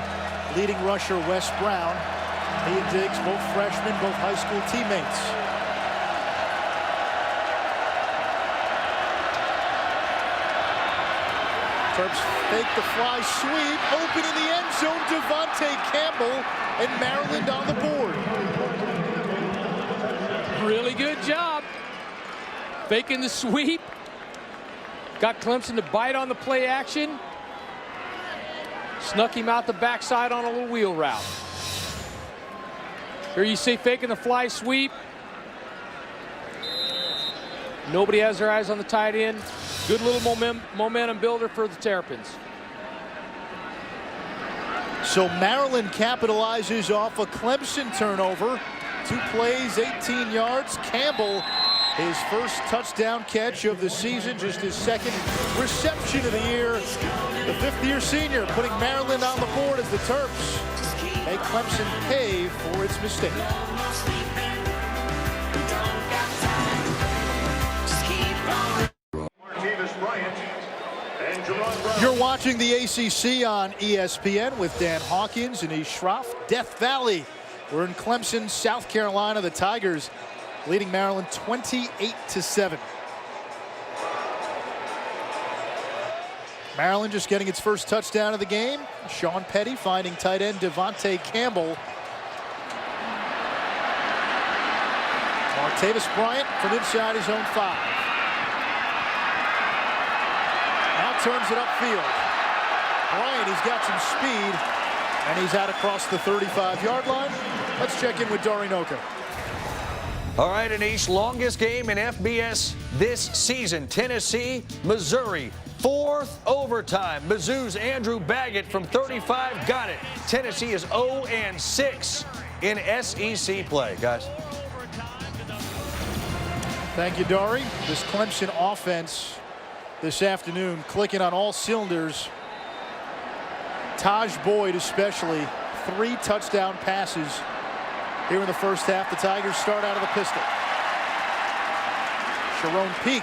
leading rusher Wes Brown. He and Diggs, both freshmen, both high school teammates. Terps fake the fly sweep, open in the end zone, Devontae Campbell, and Maryland on the board. Really good job. Faking the sweep. Got Clemson to bite on the play action. Snuck him out the backside on a little wheel route. Here you see faking the fly sweep. Nobody has their eyes on the tight end. Good little momentum builder for the Terrapins. So Maryland capitalizes off a Clemson turnover. 2 plays, 18 yards. Campbell, his first touchdown catch of the season, just his second reception of the year. The 5th-year senior putting Maryland on the board as the Terps make Clemson pay for its mistake. You're watching the ACC on ESPN with Dan Hawkins and Ish Shroff. Death Valley. We're in Clemson, South Carolina. The Tigers leading Maryland 28-7. Maryland just getting its first touchdown of the game. Sean Petty finding tight end Devontae Campbell. Martavis Bryant from inside his own 5. Now turns it upfield. Bryant, he's got some speed, and he's out across the 35-yard line. Let's check in with Dorinoka. All right, Anish, longest game in FBS this season. Tennessee, Missouri, 4th overtime. Mizzou's Andrew Baggett from 35 got it. Tennessee is 0-6 in SEC play, guys. Thank you, Dory. This Clemson offense this afternoon clicking on all cylinders. Taj Boyd especially, 3 touchdown passes here in the first half. The Tigers start out of the pistol. Sharon Peak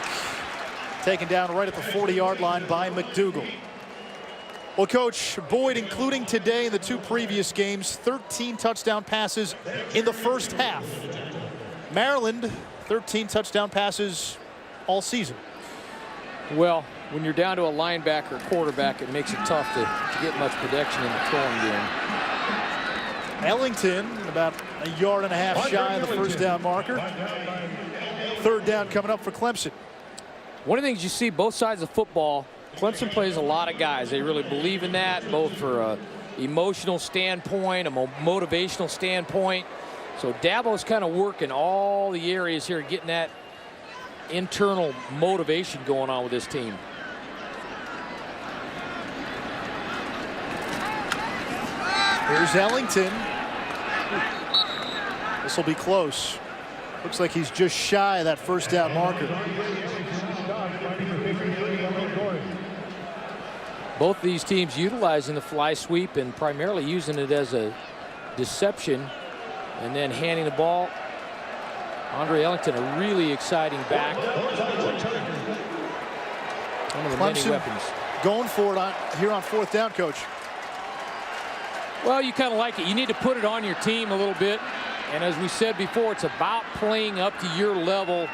taken down right at the 40-yard line by McDougal. Well, Coach, Boyd, including today and the 2 previous games, 13 touchdown passes in the first half. Maryland, 13 touchdown passes all season. Well, when you're down to a linebacker or quarterback, it makes it tough to get much protection in the throwing game. Ellington about a yard and a half shy of the first down marker. 3rd down coming up for Clemson. One of the things you see both sides of football, Clemson plays a lot of guys. They really believe in that, both for an emotional standpoint, a motivational standpoint. So Dabo's kind of working all the areas here, getting that internal motivation going on with this team. Here's Ellington. This will be close. Looks like he's just shy of that first down marker. Both of these teams utilizing the fly sweep and primarily using it as a deception and then handing the ball. Andre Ellington, a really exciting back. One of the many weapons. Going for it here on 4th down, Coach. Well, you kind of like it. You need to put it on your team a little bit. And as we said before, it's about playing up to your level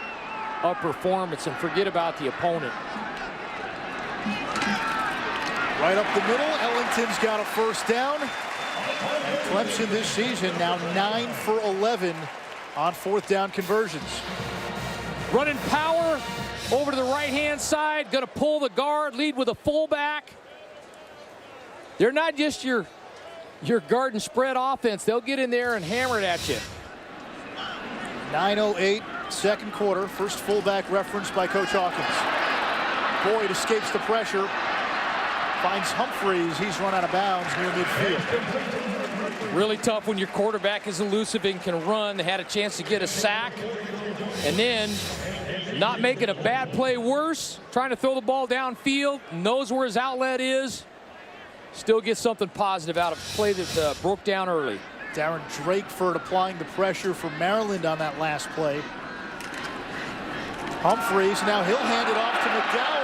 of performance and forget about the opponent. Right up the middle, Ellington's got a first down. And Clemson this season now 9 for 11 on 4th down conversions. Running power over to the right-hand side, going to pull the guard, lead with a fullback. They're not just your guard and spread offense. They'll get in there and hammer it at you. 9:08, 2nd quarter. First fullback reference by Coach Hawkins. Boyd escapes the pressure. Finds Humphreys. He's run out of bounds near midfield. Really tough when your quarterback is elusive and can run. They had a chance to get a sack. And then not making a bad play worse. Trying to throw the ball downfield. Knows where his outlet is. Still get something positive out of a play that broke down early. Darren Drakeford applying the pressure for Maryland on that last play. Humphreys, now he'll hand it off to McDowell.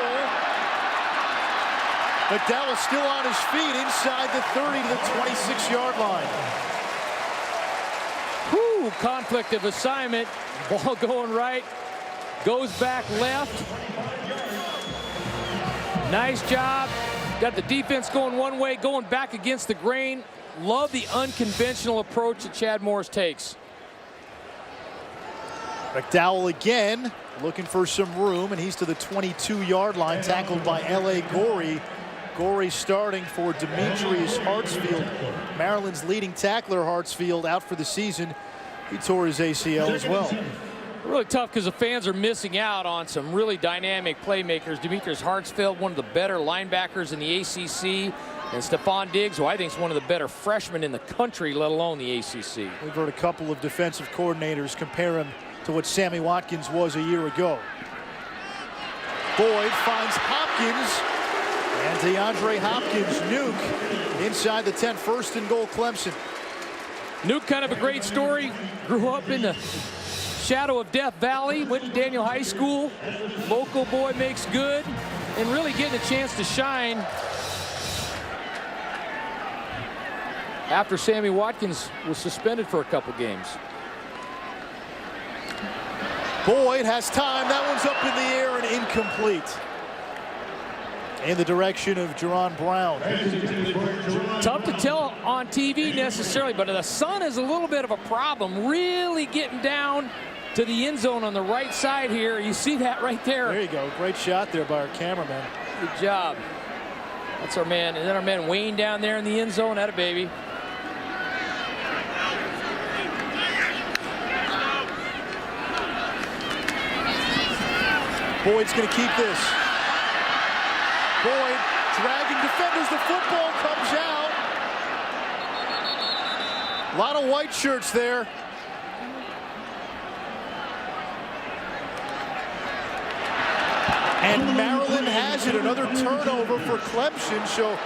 McDowell still on his feet inside the 30 to the 26-yard line. Whew, conflict of assignment. Ball going right, goes back left. Nice job. Got the defense going one way, going back against the grain. Love the unconventional approach that Chad Morris takes. McDowell again looking for some room, and he's to the 22-yard line, tackled by L.A. Gorey. Gorey starting for Demetrius Hartsfield, Maryland's leading tackler. Hartsfield out for the season. He tore his ACL as well. Really tough because the fans are missing out on some really dynamic playmakers. Demetrius Hartsfield, one of the better linebackers in the ACC. And Stephon Diggs, who I think is one of the better freshmen in the country, let alone the ACC. We've heard a couple of defensive coordinators compare him to what Sammy Watkins was a year ago. Boyd finds Hopkins, and DeAndre Hopkins, Nuke, inside the 10, first and goal, Clemson. Nuke, kind of a great story. Grew up in the shadow of Death Valley, went to Daniel High School. Local boy makes good, and really getting a chance to shine after Sammy Watkins was suspended for a couple games. Boyd has time. That one's up in the air and incomplete. In the direction of Jerron Brown. Tough to tell on TV necessarily, but the sun is a little bit of a problem. Really getting down to the end zone on the right side here. You see that right there. There you go. Great shot there by our cameraman. Good job. That's our man. And then our man Wayne down there in the end zone. Atta baby. Boyd's going to keep this. Boyd dragging defenders. The football comes out. A lot of white shirts there. And Maryland has it. Another turnover for Clemson. So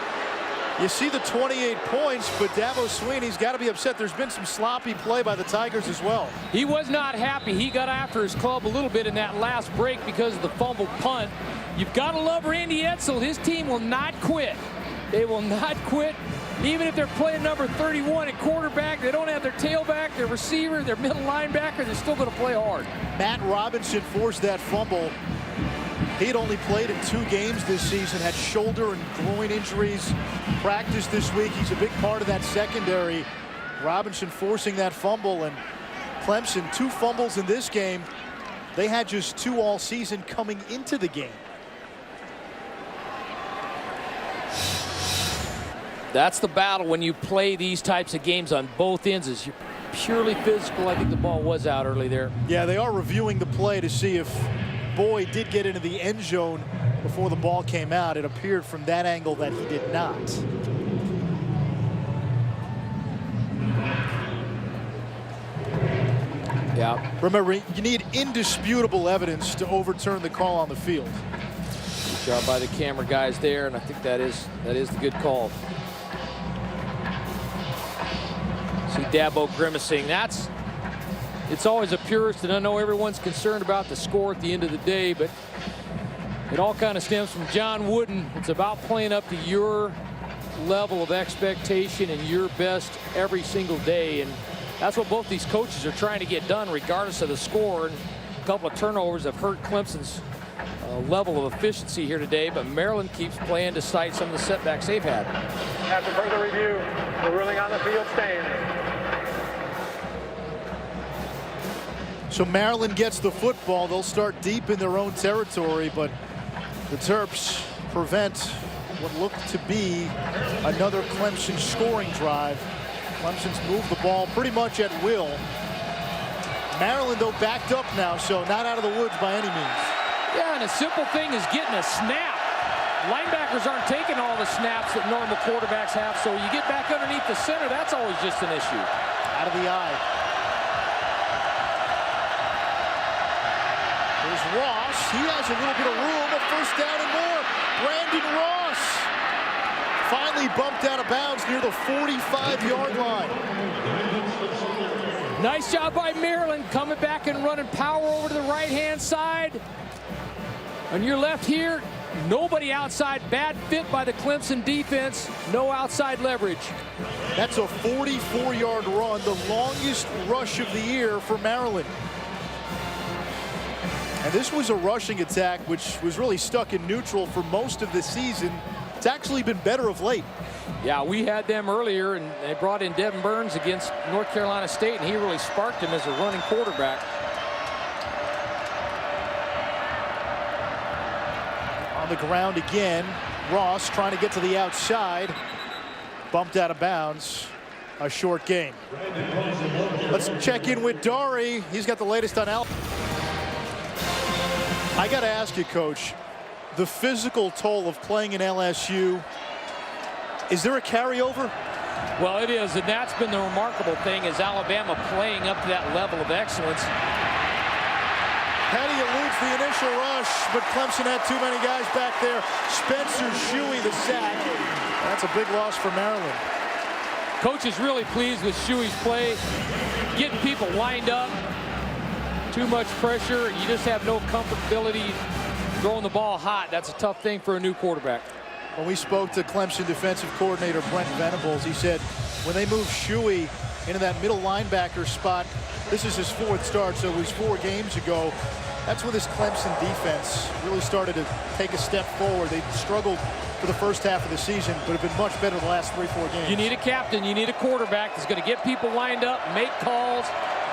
you see the 28 points, but Dabo Swinney's got to be upset. There's been some sloppy play by the Tigers as well. He was not happy. He got after his club a little bit in that last break because of the fumbled punt. You've got to love Randy Edsall. His team will not quit. They will not quit. Even if they're playing number 31 at quarterback, they don't have their tailback, their receiver, their middle linebacker, they're still going to play hard. Matt Robinson forced that fumble. He'd only played in 2 games this season, had shoulder and groin injuries, practiced this week. He's a big part of that secondary. Robinson forcing that fumble, and Clemson 2 fumbles in this game. They had just 2 all season coming into the game. That's the battle when you play these types of games on both ends. Is you're purely physical. I think the ball was out early there. Yeah, they are reviewing the play to see if Boyd did get into the end zone before the ball came out. It appeared from that angle that he did not. Yeah. Remember, you need indisputable evidence to overturn the call on the field. Good job by the camera guys there, and I think that is the good call. See Dabo grimacing. It's always a purist, and I know everyone's concerned about the score at the end of the day, but it all kind of stems from John Wooden. It's about playing up to your level of expectation and your best every single day, and that's what both these coaches are trying to get done regardless of the score. And a couple of turnovers have hurt Clemson's level of efficiency here today, but Maryland keeps playing despite some of the setbacks they've had. After further review, the ruling on the field stands. So Maryland gets the football. They'll start deep in their own territory, but the Terps prevent what looked to be another Clemson scoring drive. Clemson's moved the ball pretty much at will. Maryland, though, backed up now, so not out of the woods by any means. Yeah, and a simple thing is getting a snap. Linebackers aren't taking all the snaps that normal quarterbacks have, so you get back underneath the center, that's always just an issue. Out of the eye. There's Ross. He has a little bit of room, a first down and more. Brandon Ross finally bumped out of bounds near the 45-yard line. Nice job by Maryland coming back and running power over to the right-hand side. On your left here, Nobody outside. Bad fit by the Clemson defense. No outside leverage. That's a 44-yard run, the longest rush of the year for Maryland. And this was a rushing attack which was really stuck in neutral for most of the season. It's actually been better of late. Yeah, we had them earlier, and they brought in Devin Burns against North Carolina State, and he really sparked him as a running quarterback. On the ground again, Ross trying to get to the outside. Bumped out of bounds. A short gain. Let's check in with Dari. He's got the latest on Al. I got to ask you, Coach, the physical toll of playing in LSU, is there a carryover? Well, it is, and that's been the remarkable thing, is Alabama playing up to that level of excellence. Petty eludes the initial rush, but Clemson had too many guys back there. Spencer Shuey the sack. That's a big loss for Maryland. Coach is really pleased with Shuey's play, getting people lined up. Too much pressure, you just have no comfortability throwing the ball hot. That's a tough thing for a new quarterback. When we spoke to Clemson defensive coordinator Brent Venables, he said when they moved Shuey into that middle linebacker spot, this is his 4th start, so it was 4 games ago. That's when this Clemson defense really started to take a step forward. They struggled for the first half of the season, but have been much better the last 3-4 games. You need a captain, you need a quarterback that's going to get people lined up, make calls,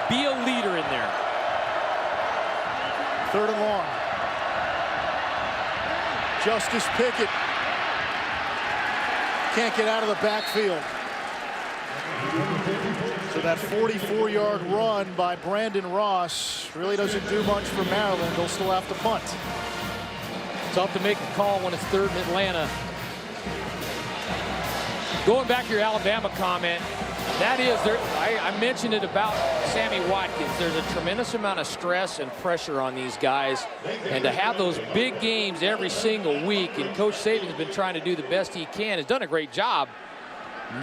be a leader in there. 3rd and long. Justice Pickett can't get out of the backfield. So that 44-yard run by Brandon Ross really doesn't do much for Maryland. They'll still have to punt. Tough to make a call when it's 3rd in Atlanta. Going back to your Alabama comment, that is, I mentioned it about Sammy Watkins. There's a tremendous amount of stress and pressure on these guys. And to have those big games every single week, and Coach Saban's been trying to do the best he can, has done a great job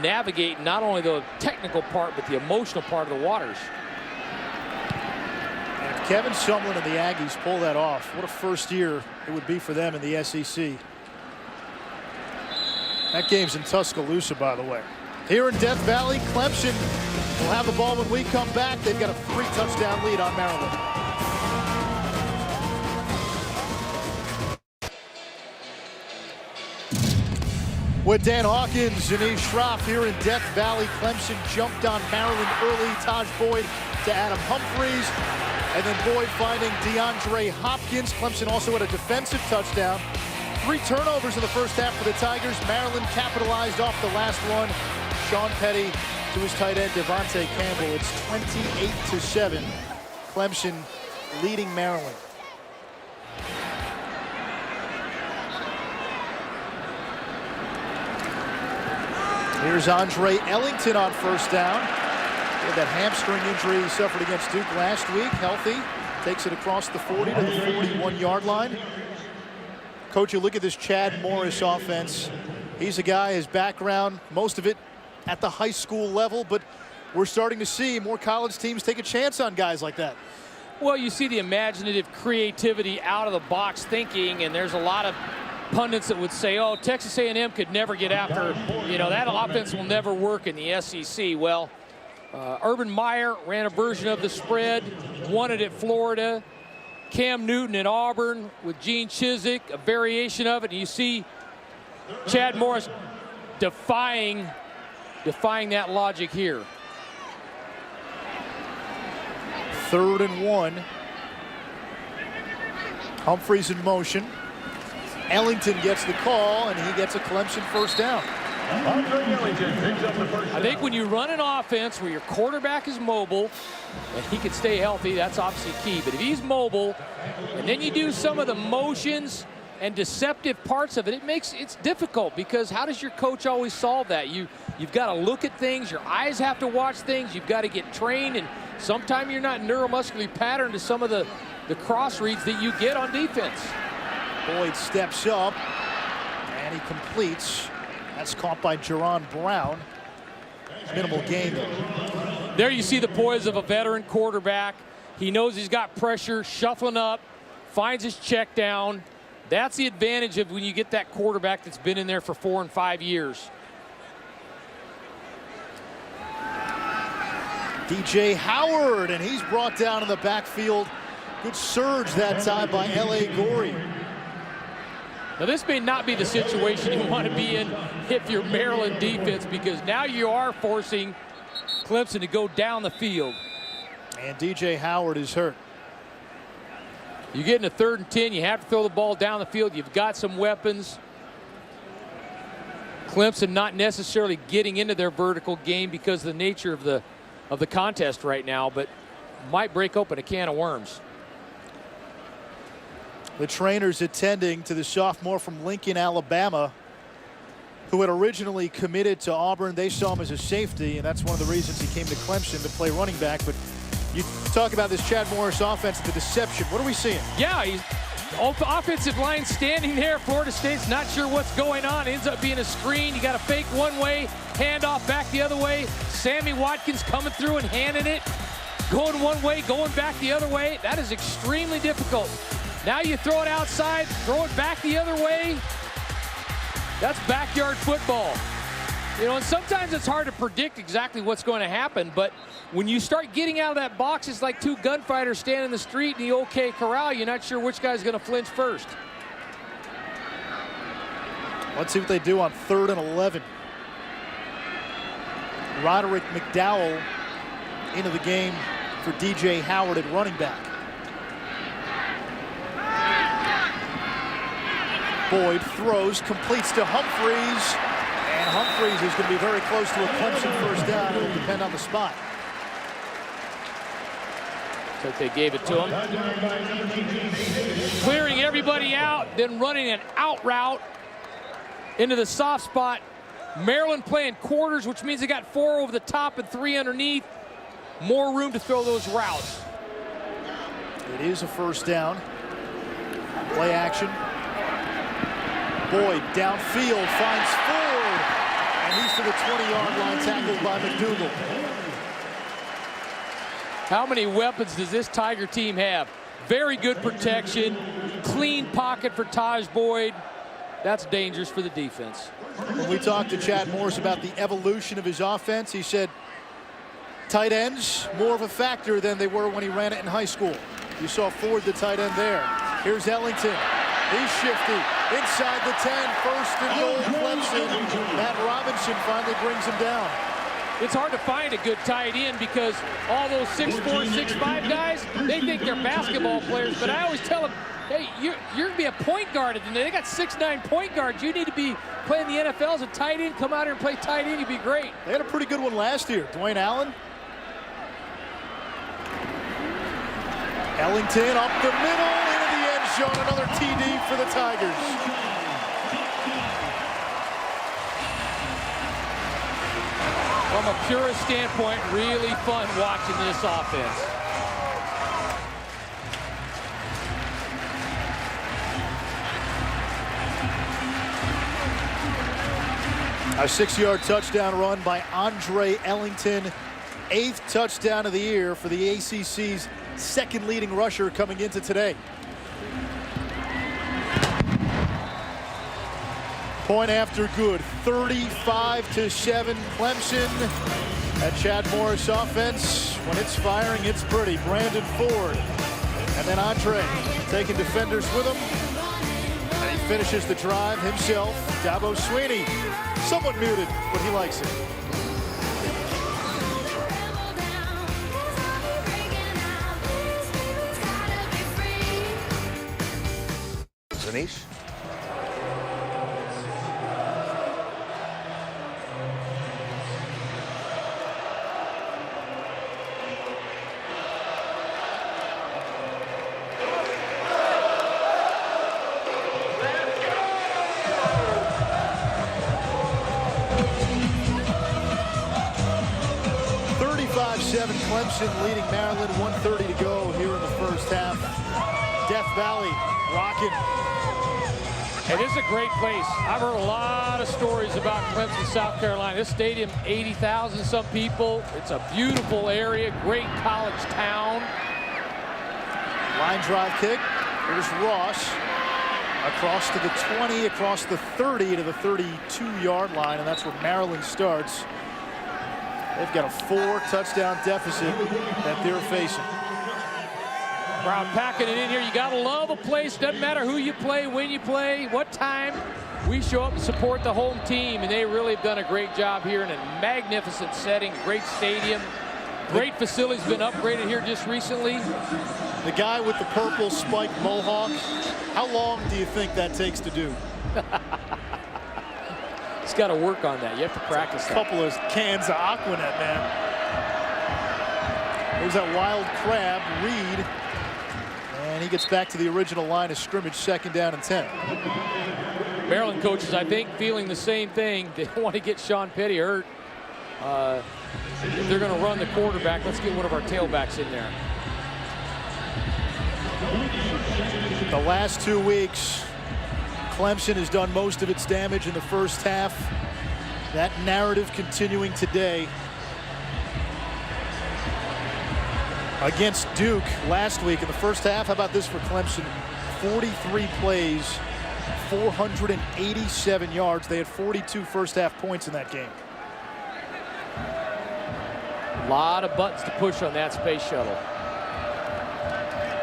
navigating not only the technical part, but the emotional part of the waters. And if Kevin Sumlin and the Aggies pull that off, what a first year it would be for them in the SEC. That game's in Tuscaloosa, by the way. Here in Death Valley, Clemson will have the ball when we come back. They've got a 3-touchdown lead on Maryland. With Dan Hawkins and Eve Schroff here in Death Valley, Clemson jumped on Maryland early. Taj Boyd to Adam Humphries. And then Boyd finding DeAndre Hopkins. Clemson also had a defensive touchdown. 3 turnovers in the first half for the Tigers. Maryland capitalized off the last one. Sean Petty to his tight end, Devontae Campbell. It's 28-7. Clemson leading Maryland. Here's Andre Ellington on first down. He had that hamstring injury he suffered against Duke last week. Healthy. Takes it across the 40 to the 41-yard line. Coach, you look at this Chad Morris offense. He's a guy, his background, most of it at the high school level, but we're starting to see more college teams take a chance on guys like that. Well, you see the imaginative creativity, out of the box thinking, and there's a lot of pundits that would say, oh, Texas A&M could never get after, that offense will never work in the SEC. Well, Urban Meyer ran a version of the spread, won it at Florida. Cam Newton at Auburn with Gene Chizik, a variation of it. And you see Chad Morris defying that logic here. 3rd and 1. Humphries in motion. Ellington gets the call, and he gets a Clemson first down. I think when you run an offense where your quarterback is mobile and he can stay healthy, that's obviously key. But if he's mobile and then you do some of the motions and deceptive parts of it, it's difficult, because how does your coach always solve that? You've got to look at things, your eyes have to watch things, you've got to get trained, and sometimes you're not neuromuscularly patterned to some of the cross reads that you get on defense. Boyd steps up and he completes. That's caught by Jerron Brown. Minimal gain though. There you see the poise of a veteran quarterback. He knows he's got pressure, shuffling up, finds his check down, That's the advantage of when you get that quarterback that's been in there for 4 and 5 years. DJ Howard, and he's brought down in the backfield. Good surge that time by L.A. Gorey. Now, this may not be the situation you want to be in if you're Maryland defense, because now you are forcing Clemson to go down the field. And DJ Howard is hurt. You get in a 3rd and 10, you have to throw the ball down the field. You've got some weapons. Clemson not necessarily getting into their vertical game because of the nature of the contest right now, but might break open a can of worms. The trainers attending to the sophomore from Lincoln, Alabama, who had originally committed to Auburn. They saw him as a safety, and that's one of the reasons he came to Clemson to play running back. But you talk about this Chad Morris offense, the deception. What are we seeing? Yeah, he's offensive line standing there. Florida State's not sure what's going on. Ends up being a screen. You got to fake one way, handoff back the other way. Sammy Watkins coming through and handing it. Going one way, going back the other way. That is extremely difficult. Now you throw it outside, throw it back the other way. That's backyard football. You know, and sometimes it's hard to predict exactly what's going to happen, but when you start getting out of that box, it's like 2 gunfighters standing in the street in the OK Corral. You're not sure which guy's going to flinch first. Let's see what they do on 3rd and 11. Roderick McDowell into the game for DJ Howard at running back. Boyd throws, completes to Humphreys, and Humphreys is going to be very close to a Clemson first down. It'll depend on the spot. So they gave it to him. Clearing everybody out, then running an out route into the soft spot. Maryland playing quarters, which means they got 4 over the top and 3 underneath. More room to throw those routes. It is a first down. Play action. Boyd downfield, finds Ford, and he's to the 20-yard line, tackled by McDougal. How many weapons does this Tiger team have? Very good protection, clean pocket for Taj Boyd. That's dangerous for the defense. When we talked to Chad Morris about the evolution of his offense, he said tight ends more of a factor than they were when he ran it in high school. You saw Ford, the tight end, there. Here's Ellington. He's shifty. Inside the 10, 1st and goal, Clemson. Matt Robinson finally brings him down. It's hard to find a good tight end because all those 6'4", 6'5" guys, they think they're basketball players. But I always tell them, hey, you're going to be a point guard. And they got 6'9" point guards. You need to be playing the NFL as a tight end. Come out here and play tight end. You'd be great. They had a pretty good one last year. Dwayne Allen. Ellington up the middle into the end zone. Another TD for the Tigers. From a purist standpoint, really fun watching this offense. A 6-yard touchdown run by Andre Ellington. 8th touchdown of the year for the ACC's 2nd leading rusher coming into today. Point after good, 35-7 Clemson. That Chad Morris offense, when it's firing, it's pretty. Brandon Ford, and then Andre taking defenders with him. And he finishes the drive himself. Dabo Swinney, somewhat muted, but he likes it. Zanish. Clemson leading Maryland, 1:30 to go here in the first half. Death Valley rocking. It is a great place. I've heard a lot of stories about Clemson, South Carolina. This stadium, 80,000 some people. It's a beautiful area, great college town. Line drive kick. Here's Ross. Across to the 20, across the 30 to the 32-yard line, and that's where Maryland starts. They've got a 4-touchdown deficit that they're facing. Brown packing it in here. You got to love a place. Doesn't matter who you play, when you play, what time. We show up and support the home team, and they really have done a great job here in a magnificent setting, great stadium, great facilities, been upgraded here just recently. The guy with the purple spiked mohawk, how long do you think that takes to do? He's got to work on that. You have to practice that. A couple of cans of Aquanet, man. There's that wild crab, Reed. And he gets back to the original line of scrimmage, 2nd down and 10. Maryland coaches, I think, feeling the same thing. They don't want to get Sean Petty hurt. If they're going to run the quarterback, let's get one of our tailbacks in there. The last 2 weeks, Clemson has done most of its damage in the first half. That narrative continuing today. Against Duke last week in the first half. How about this for Clemson? 43 plays, 487 yards. They had 42 first half points in that game. A lot of buttons to push on that space shuttle.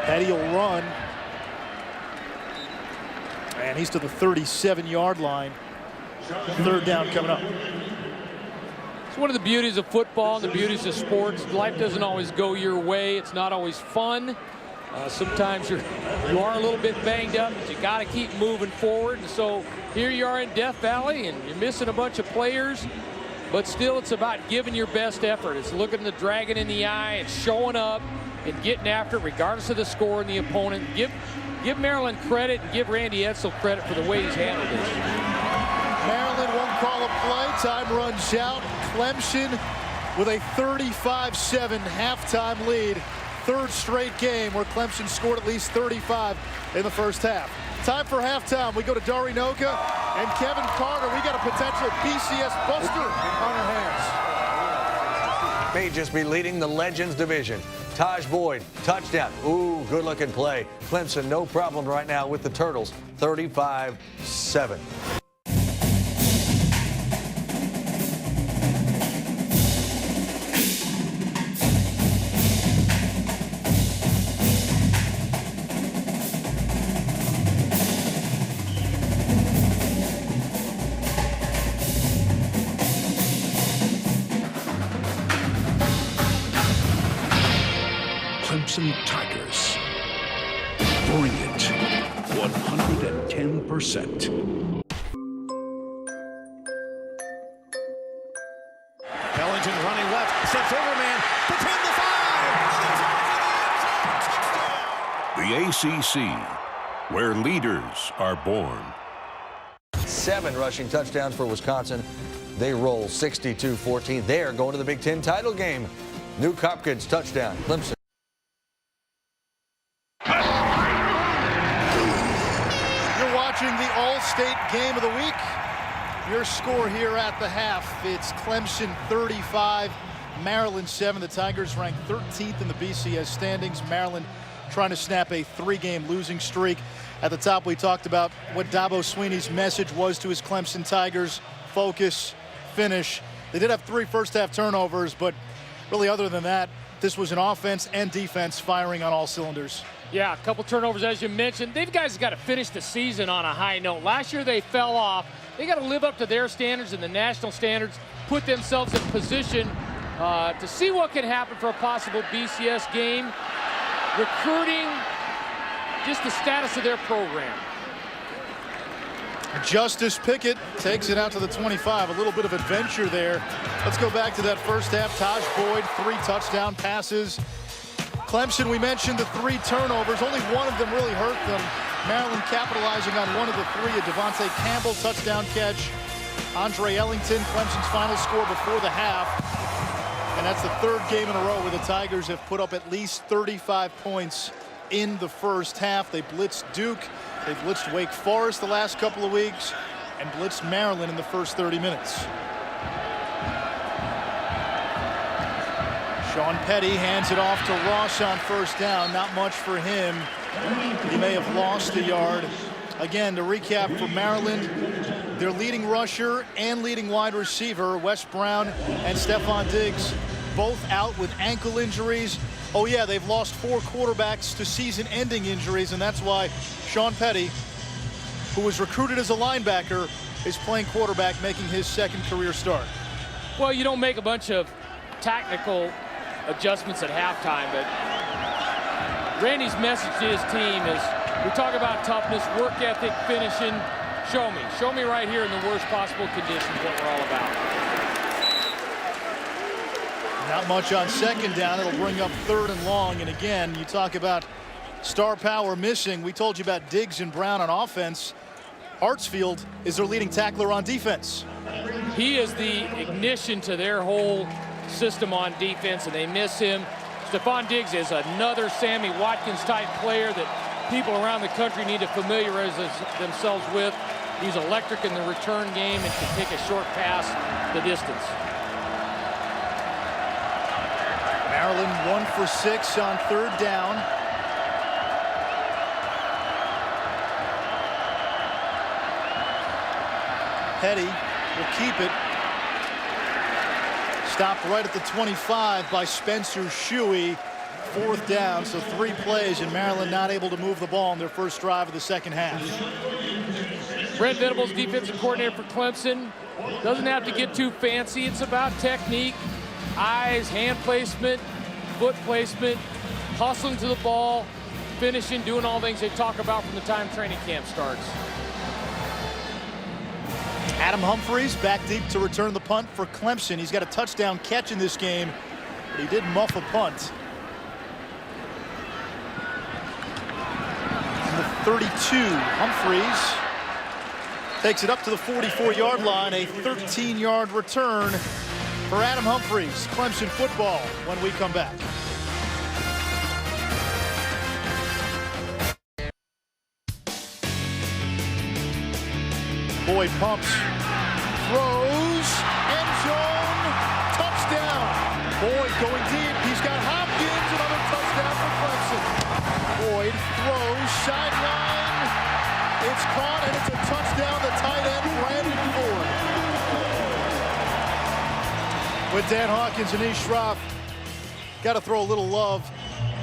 Petty will run. And he's to the 37-yard line. 3rd down coming up. It's one of the beauties of football and the beauties of sports. Life doesn't always go your way. It's not always fun. Sometimes you are a little bit banged up, but you got to keep moving forward. And so here you are in Death Valley, and you're missing a bunch of players. But still, it's about giving your best effort. It's looking the dragon in the eye and showing up and getting after it, regardless of the score and the opponent. Give Maryland credit and give Randy Edsall credit for the way he's handled this. Maryland won't call a play. Time runs out. Clemson with a 35-7 halftime lead. 3rd straight game where Clemson scored at least 35 in the first half. Time for halftime. We go to Dari Noka and Kevin Carter. We got a potential BCS buster on our hands. May just be leading the Legends division. Taj Boyd, touchdown. Ooh, good looking play. Clemson, no problem right now with the Turtles, 35-7. Clemson Tigers bring it 110%. Ellington running left, steps over man, the 10, the 5. The ACC, where leaders are born. 7 rushing touchdowns for Wisconsin. They roll 62-14. They're going to the Big Ten title game. Nuke Hopkins touchdown. Clemson. You're watching the All-State game of the week. Your score here at the half, it's Clemson 35, Maryland 7. The Tigers ranked 13th in the BCS standings. Maryland trying to snap a 3-game losing streak. At the top, we talked about what Dabo Swinney's message was to his Clemson Tigers. Focus, finish. They did have 3 first-half turnovers, but really other than that, this was an offense and defense firing on all cylinders. Yeah, a couple turnovers, as you mentioned. They've guys got to finish the season on a high note. Last year they fell off. They got to live up to their standards and the national standards, put themselves in position to see what can happen for a possible BCS game. Recruiting, just the status of their program. Justice Pickett takes it out to the 25. A little bit of adventure there. Let's go back to that first half. Taj Boyd, 3 touchdown passes. Clemson, we mentioned the 3 turnovers. Only one of them really hurt them. Maryland capitalizing on one of the 3. A Devontae Campbell touchdown catch. Andre Ellington, Clemson's final score before the half. And that's the 3rd game in a row where the Tigers have put up at least 35 points in the first half. They blitzed Duke. They've blitzed Wake Forest the last couple of weeks and blitzed Maryland in the first 30 minutes. Sean Petty hands it off to Ross on first down. Not much for him. He may have lost a yard Again, to recap for Maryland, their leading rusher and leading wide receiver, Wes Brown and Stephon Diggs, both out with ankle injuries. Oh yeah, they've lost 4 quarterbacks to season-ending injuries, and that's why Sean Petty, who was recruited as a linebacker, is playing quarterback, making his second career start. Well, you don't make a bunch of tactical adjustments at halftime, but Randy's message to his team is, we talk about toughness, work ethic, finishing. Show me right here in the worst possible conditions what we're all about. Not much on second down. It'll bring up 3rd and long. And again, you talk about star power missing. We told you about Diggs and Brown on offense. Hartsfield is their leading tackler on defense. He is the ignition to their whole system on defense, and they miss him. Stephon Diggs is another Sammy Watkins type player that people around the country need to familiarize themselves with. He's electric in the return game and can take a short pass the distance. Maryland 1 for 6 on 3rd down. Petty will keep it. Stopped right at the 25 by Spencer Shuey. 4th down, so 3 plays, and Maryland not able to move the ball in their first drive of the second half. Brent Venables, defensive coordinator for Clemson, doesn't have to get too fancy. It's about technique, eyes, hand placement, foot placement, hustling to the ball, finishing, doing all things they talk about from the time training camp starts. Adam Humphries back deep to return the punt for Clemson. He's got a touchdown catch in this game, but he did muff a punt. And the 32, Humphries takes it up to the 44-yard line, a 13-yard return for Adam Humphries. Clemson football when we come back. Boyd pumps, throws, end zone, touchdown. Boyd going deep. He's got Hopkins, another touchdown for Clemson. Boyd throws, sideline. It's caught, and it's a touchdown. The tight end, Brandon Ford. With Dan Hawkins and Ish Shroff, got to throw a little love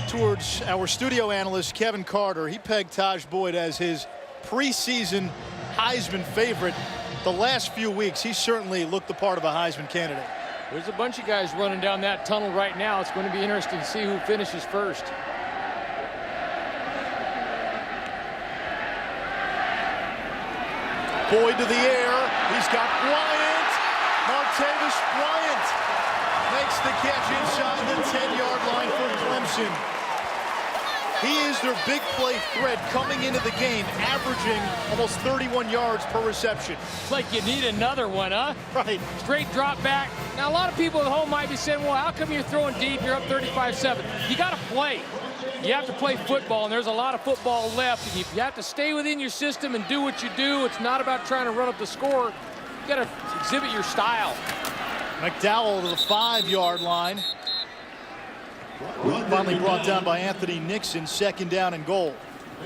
towards our studio analyst, Kevin Carter. He pegged Taj Boyd as his preseason Heisman favorite. The last few weeks, he certainly looked the part of a Heisman candidate. There's a bunch of guys running down that tunnel right now. It's going to be interesting to see who finishes first. Boyd to the air. He's got Bryant. Martavis Bryant makes the catch inside the 10-yard line for Clemson. He is their big play threat coming into the game, averaging almost 31 yards per reception. It's like you need another one, huh? Right. Straight drop back. Now, a lot of people at home might be saying, well, how come you're throwing deep? You're up 35-7. You got to play. You have to play football, and there's a lot of football left. And you have to stay within your system and do what you do. It's not about trying to run up the score. You got to exhibit your style. McDowell to the 5-yard line. Finally brought down by Anthony Nixon, 2nd down and goal.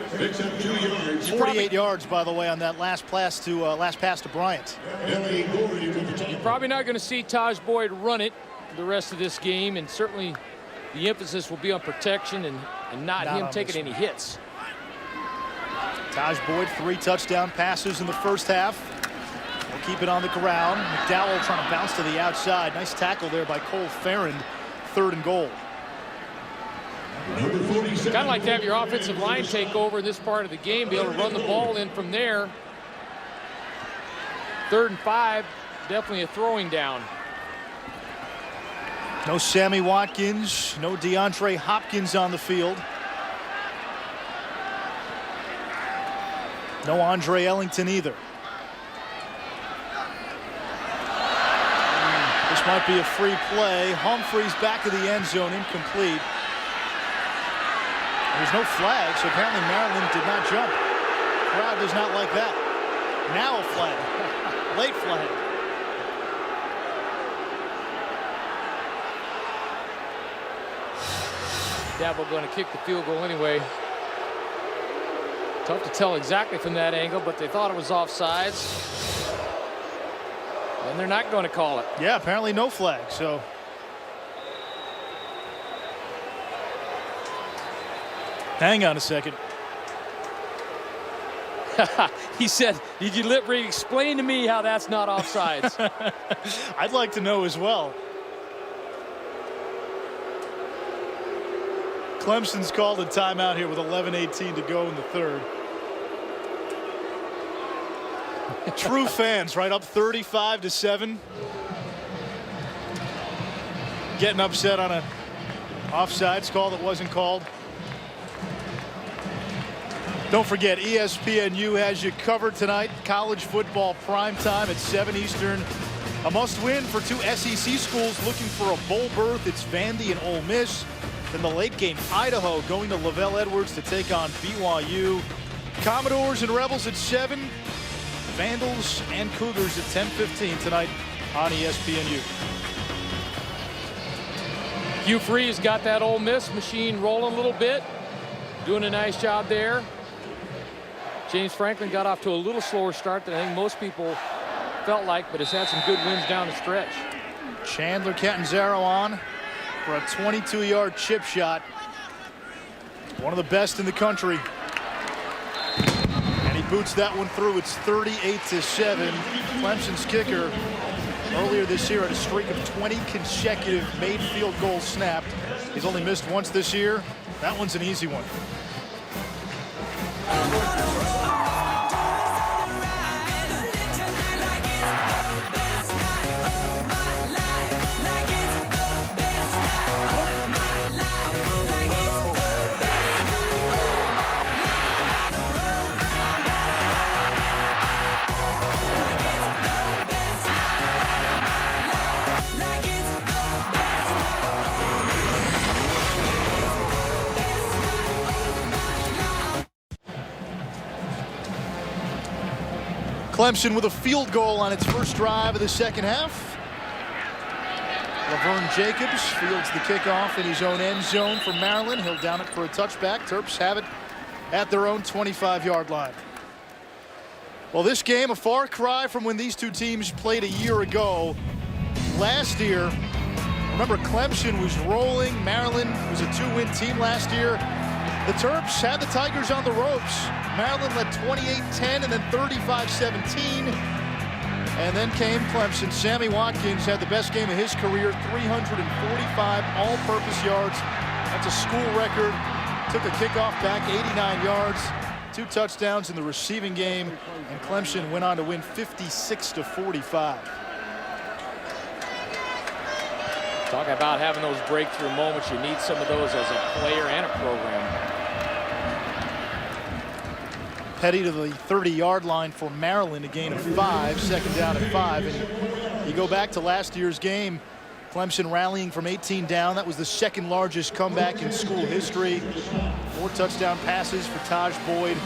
48 yards, by the way, on that last pass to Bryant. You're probably not going to see Taj Boyd run it the rest of this game, and certainly the emphasis will be on protection and not him taking any hits. Taj Boyd, 3 touchdown passes in the first half. We'll keep it on the ground. McDowell trying to bounce to the outside. Nice tackle there by Cole Farrand. 3rd and goal. Kind of like to have your offensive line take over this part of the game, be able to run the ball in from there. 3rd and 5, definitely a throwing down. No Sammy Watkins, no DeAndre Hopkins on the field. No Andre Ellington either. This might be a free play. Humphries back of the end zone, incomplete. There's no flag, so apparently Maryland did not jump. Crowd does not like that. Now a flag. Late flag. Dabo going to kick the field goal anyway. Tough to tell exactly from that angle, but they thought it was offsides. And they're not going to call it. Yeah, apparently no flag. So hang on a second. He said, did you lip read? Explain to me how that's not offsides. I'd like to know as well. Clemson's called a timeout here with 11:18 to go in the third. True fans, right, up 35-7. Getting upset on an offsides call that wasn't called. Don't forget, ESPNU has you covered tonight. College football primetime at 7 Eastern. A must-win for two SEC schools looking for a bowl berth. It's Vandy and Ole Miss. Then the late game, Idaho going to Lavelle Edwards to take on BYU. Commodores and Rebels at 7. Vandals and Cougars at 10:15 tonight on ESPNU. Hugh Freeze got that Ole Miss machine rolling a little bit. Doing a nice job there. James Franklin got off to a little slower start than I think most people felt like, but has had some good wins down the stretch. Chandler Catanzaro on for a 22-yard chip shot. One of the best in the country. And he boots that one through. It's 38-7. Clemson's kicker earlier this year had a streak of 20 consecutive made field goals snapped. He's only missed once this year. That one's an easy one. Clemson with a field goal on its first drive of the second half. Laverne Jacobs fields the kickoff in his own end zone for Maryland. He'll down it for a touchback. Terps have it at their own 25-yard line. Well, this game, a far cry from when these two teams played a year ago. Last year, remember, Clemson was rolling. Maryland was a 2-win team last year. The Terps had the Tigers on the ropes. Maryland led 28-10 and then 35-17. And then came Clemson. Sammy Watkins had the best game of his career, 345 all-purpose yards. That's a school record. Took a kickoff back 89 yards. 2 touchdowns in the receiving game. And Clemson went on to win 56-45. Talk about having those breakthrough moments. You need some of those as a player and a program. Petty to the 30-yard line for Maryland, a gain of 5, second down at 5. And you go back to last year's game, Clemson rallying from 18 down. That was the second largest comeback in school history. 4 touchdown passes for Taj Boyd.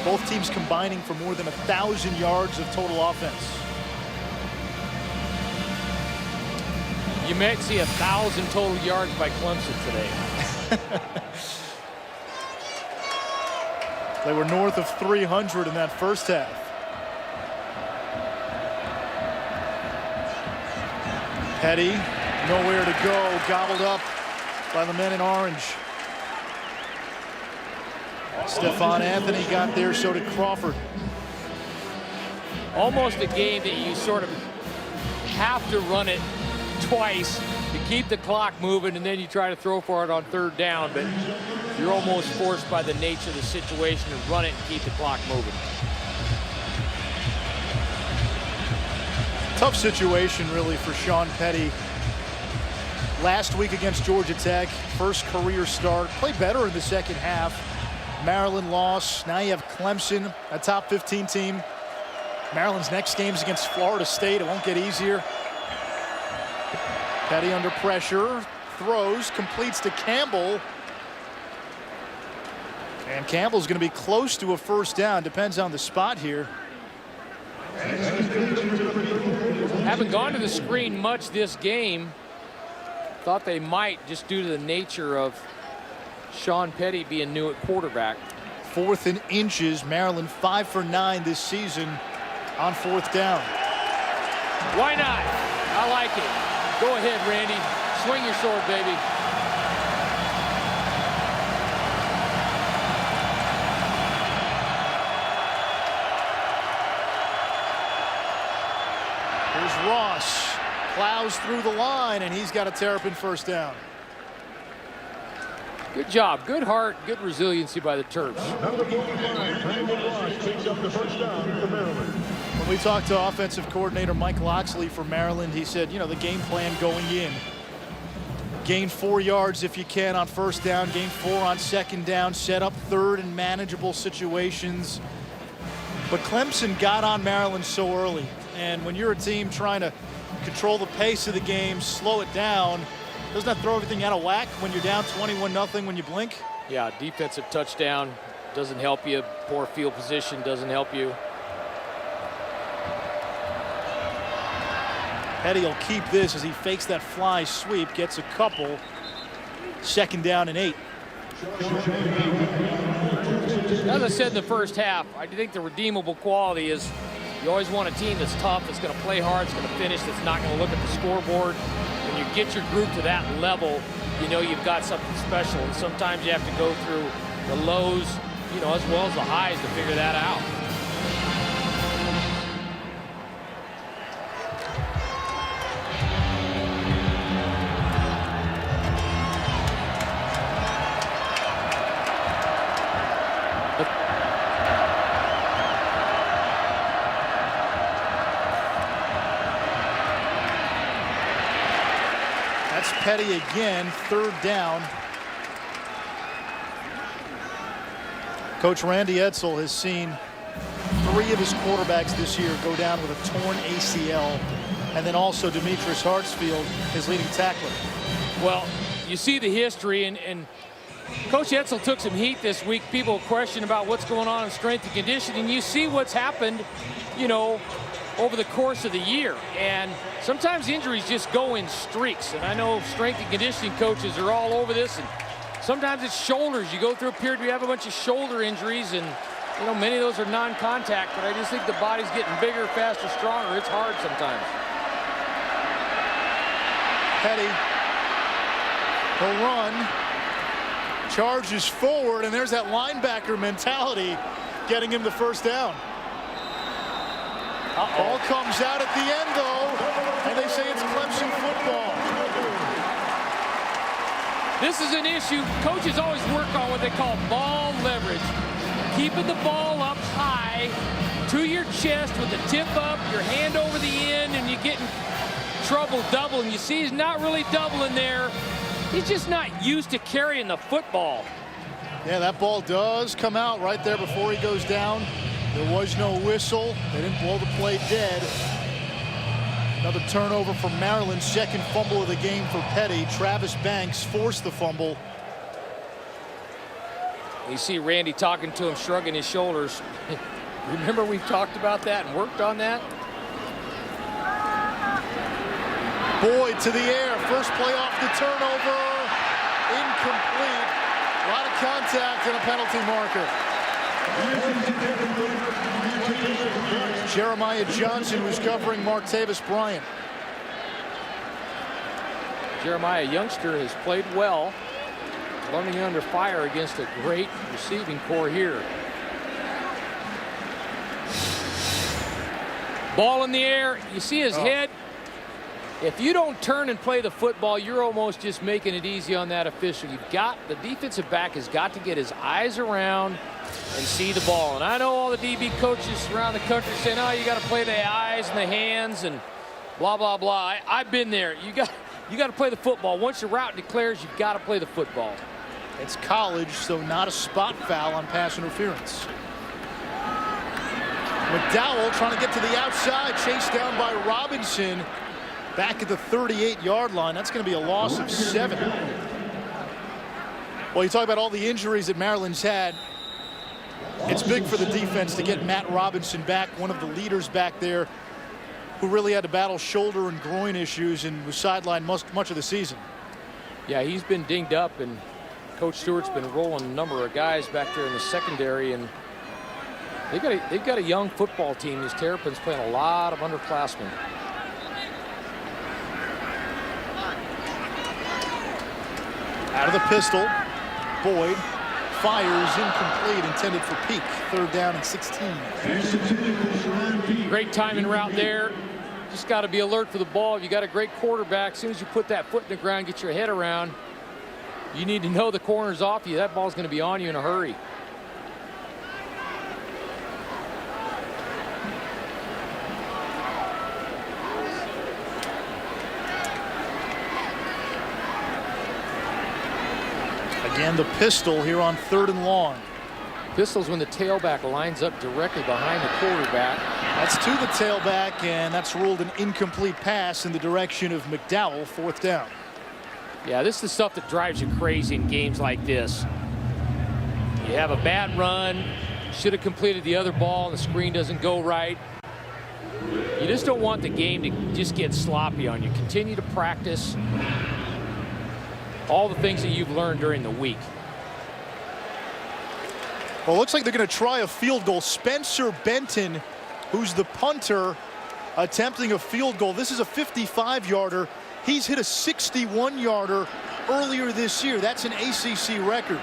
Both teams combining for more than 1,000 yards of total offense. You might see 1,000 total yards by Clemson today. They were north of 300 in that first half. Petty, nowhere to go, gobbled up by the men in orange. Stephon Anthony got there, so did Crawford. Almost a game that you sort of have to run it twice to keep the clock moving, and then you try to throw for it on third down, but you're almost forced by the nature of the situation to run it and keep the clock moving. Tough situation, really, for Sean Petty. Last week against Georgia Tech, first career start. Played better in the second half. Maryland lost. Now you have Clemson, a top 15 team. Maryland's next game is against Florida State. It won't get easier. Petty under pressure, throws, completes to Campbell. And Campbell's going to be close to a first down. Depends on the spot here. Haven't gone to the screen much this game. Thought they might, just due to the nature of Sean Petty being new at quarterback. 4th and inches. Maryland 5 for 9 this season on 4th down. Why not? I like it. Go ahead, Randy. Swing your sword, baby. Here's Ross. Plows through the line, and he's got a terrapin first down. Good job. Good heart. Good resiliency by the Terps. When we talked to offensive coordinator Mike Loxley for Maryland, he said, you know, the game plan going in. Gain 4 yards if you can on first down. Gain 4 on second down. Set up third and manageable situations. But Clemson got on Maryland so early. And when you're a team trying to control the pace of the game, slow it down, doesn't that throw everything out of whack when you're down 21-0 when you blink? Yeah, defensive touchdown doesn't help you. Poor field position doesn't help you. Petty will keep this as he fakes that fly sweep, gets a couple. 2nd down and 8. As I said in the first half, I think the redeemable quality is you always want a team that's tough, that's going to play hard, that's going to finish, that's not going to look at the scoreboard. When you get your group to that level, you know you've got something special. And sometimes you have to go through the lows, you know, as well as the highs to figure that out. Petty again, 3rd down. Coach Randy Edsall has seen 3 of his quarterbacks this year go down with a torn ACL, and then also Demetrius Hartsfield, his leading tackler. Well, you see the history, and Coach Edsall took some heat this week. People question about what's going on in strength and conditioning. You see what's happened, you know, over the course of the year, and sometimes injuries just go in streaks. And I know strength and conditioning coaches are all over this, and sometimes it's shoulders. You go through a period where you have a bunch of shoulder injuries, and you know many of those are non-contact, but I just think the body's getting bigger, faster, stronger. It's hard sometimes. Petty, he'll run, charges forward, and there's that linebacker mentality getting him the first down. Ball comes out at the end, though, and they say it's Clemson football. This is an issue. Coaches always work on what they call ball leverage. Keeping the ball up high to your chest with the tip up, your hand over the end, and you get in trouble doubling. You see he's not really doubling there. He's just not used to carrying the football. Yeah, that ball does come out right there before he goes down. There was no whistle. They didn't blow the play dead. Another turnover for Maryland. 2nd fumble of the game for Petty. Travis Banks forced the fumble. You see Randy talking to him, shrugging his shoulders. Remember we've talked about that and worked on that? Boyd to the air. First play off the turnover. Incomplete. A lot of contact and a penalty marker. Jeremiah Johnson was covering Martavis Bryant. Jeremiah, youngster, has played well, learning under fire against a great receiving core here. Ball in the air. You see his head. If you don't turn and play the football, you're almost just making it easy on that official. The defensive back has got to get his eyes around and see the ball. And I know all the DB coaches around the country saying, oh, you got to play the eyes and the hands and blah, blah, blah. I've been there. You got to play the football. Once your route declares, you've got to play the football. It's college, so not a spot foul on pass interference. McDowell trying to get to the outside, chased down by Robinson. Back at the 38-yard line. That's going to be a loss of 7. Well, you talk about all the injuries that Maryland's had. It's big for the defense to get Matt Robinson back, one of the leaders back there, who really had to battle shoulder and groin issues and was sidelined much of the season. Yeah, he's been dinged up, and Coach Stewart's been rolling a number of guys back there in the secondary, and they've got a young football team. These Terrapins playing a lot of underclassmen. Out of the pistol, Boyd fires incomplete, intended for Peak. 3rd down and 16. Great timing route there. Just got to be alert for the ball. You got a great quarterback. As soon as you put that foot in the ground, get your head around, you need to know the corner's off you. That ball's going to be on you in a hurry. Again, the pistol here on 3rd and long. Pistol's when the tailback lines up directly behind the quarterback. That's to the tailback, and that's ruled an incomplete pass in the direction of McDowell. 4th down. Yeah, this is the stuff that drives you crazy in games like this. You have a bad run, should have completed the other ball, and the screen doesn't go right. You just don't want the game to just get sloppy on you. Continue to practice all the things that you've learned during the week. Well, it looks like they're going to try a field goal. Spencer Benton, who's the punter, attempting a field goal. This is a 55-yarder. He's hit a 61-yarder earlier this year. That's an ACC record.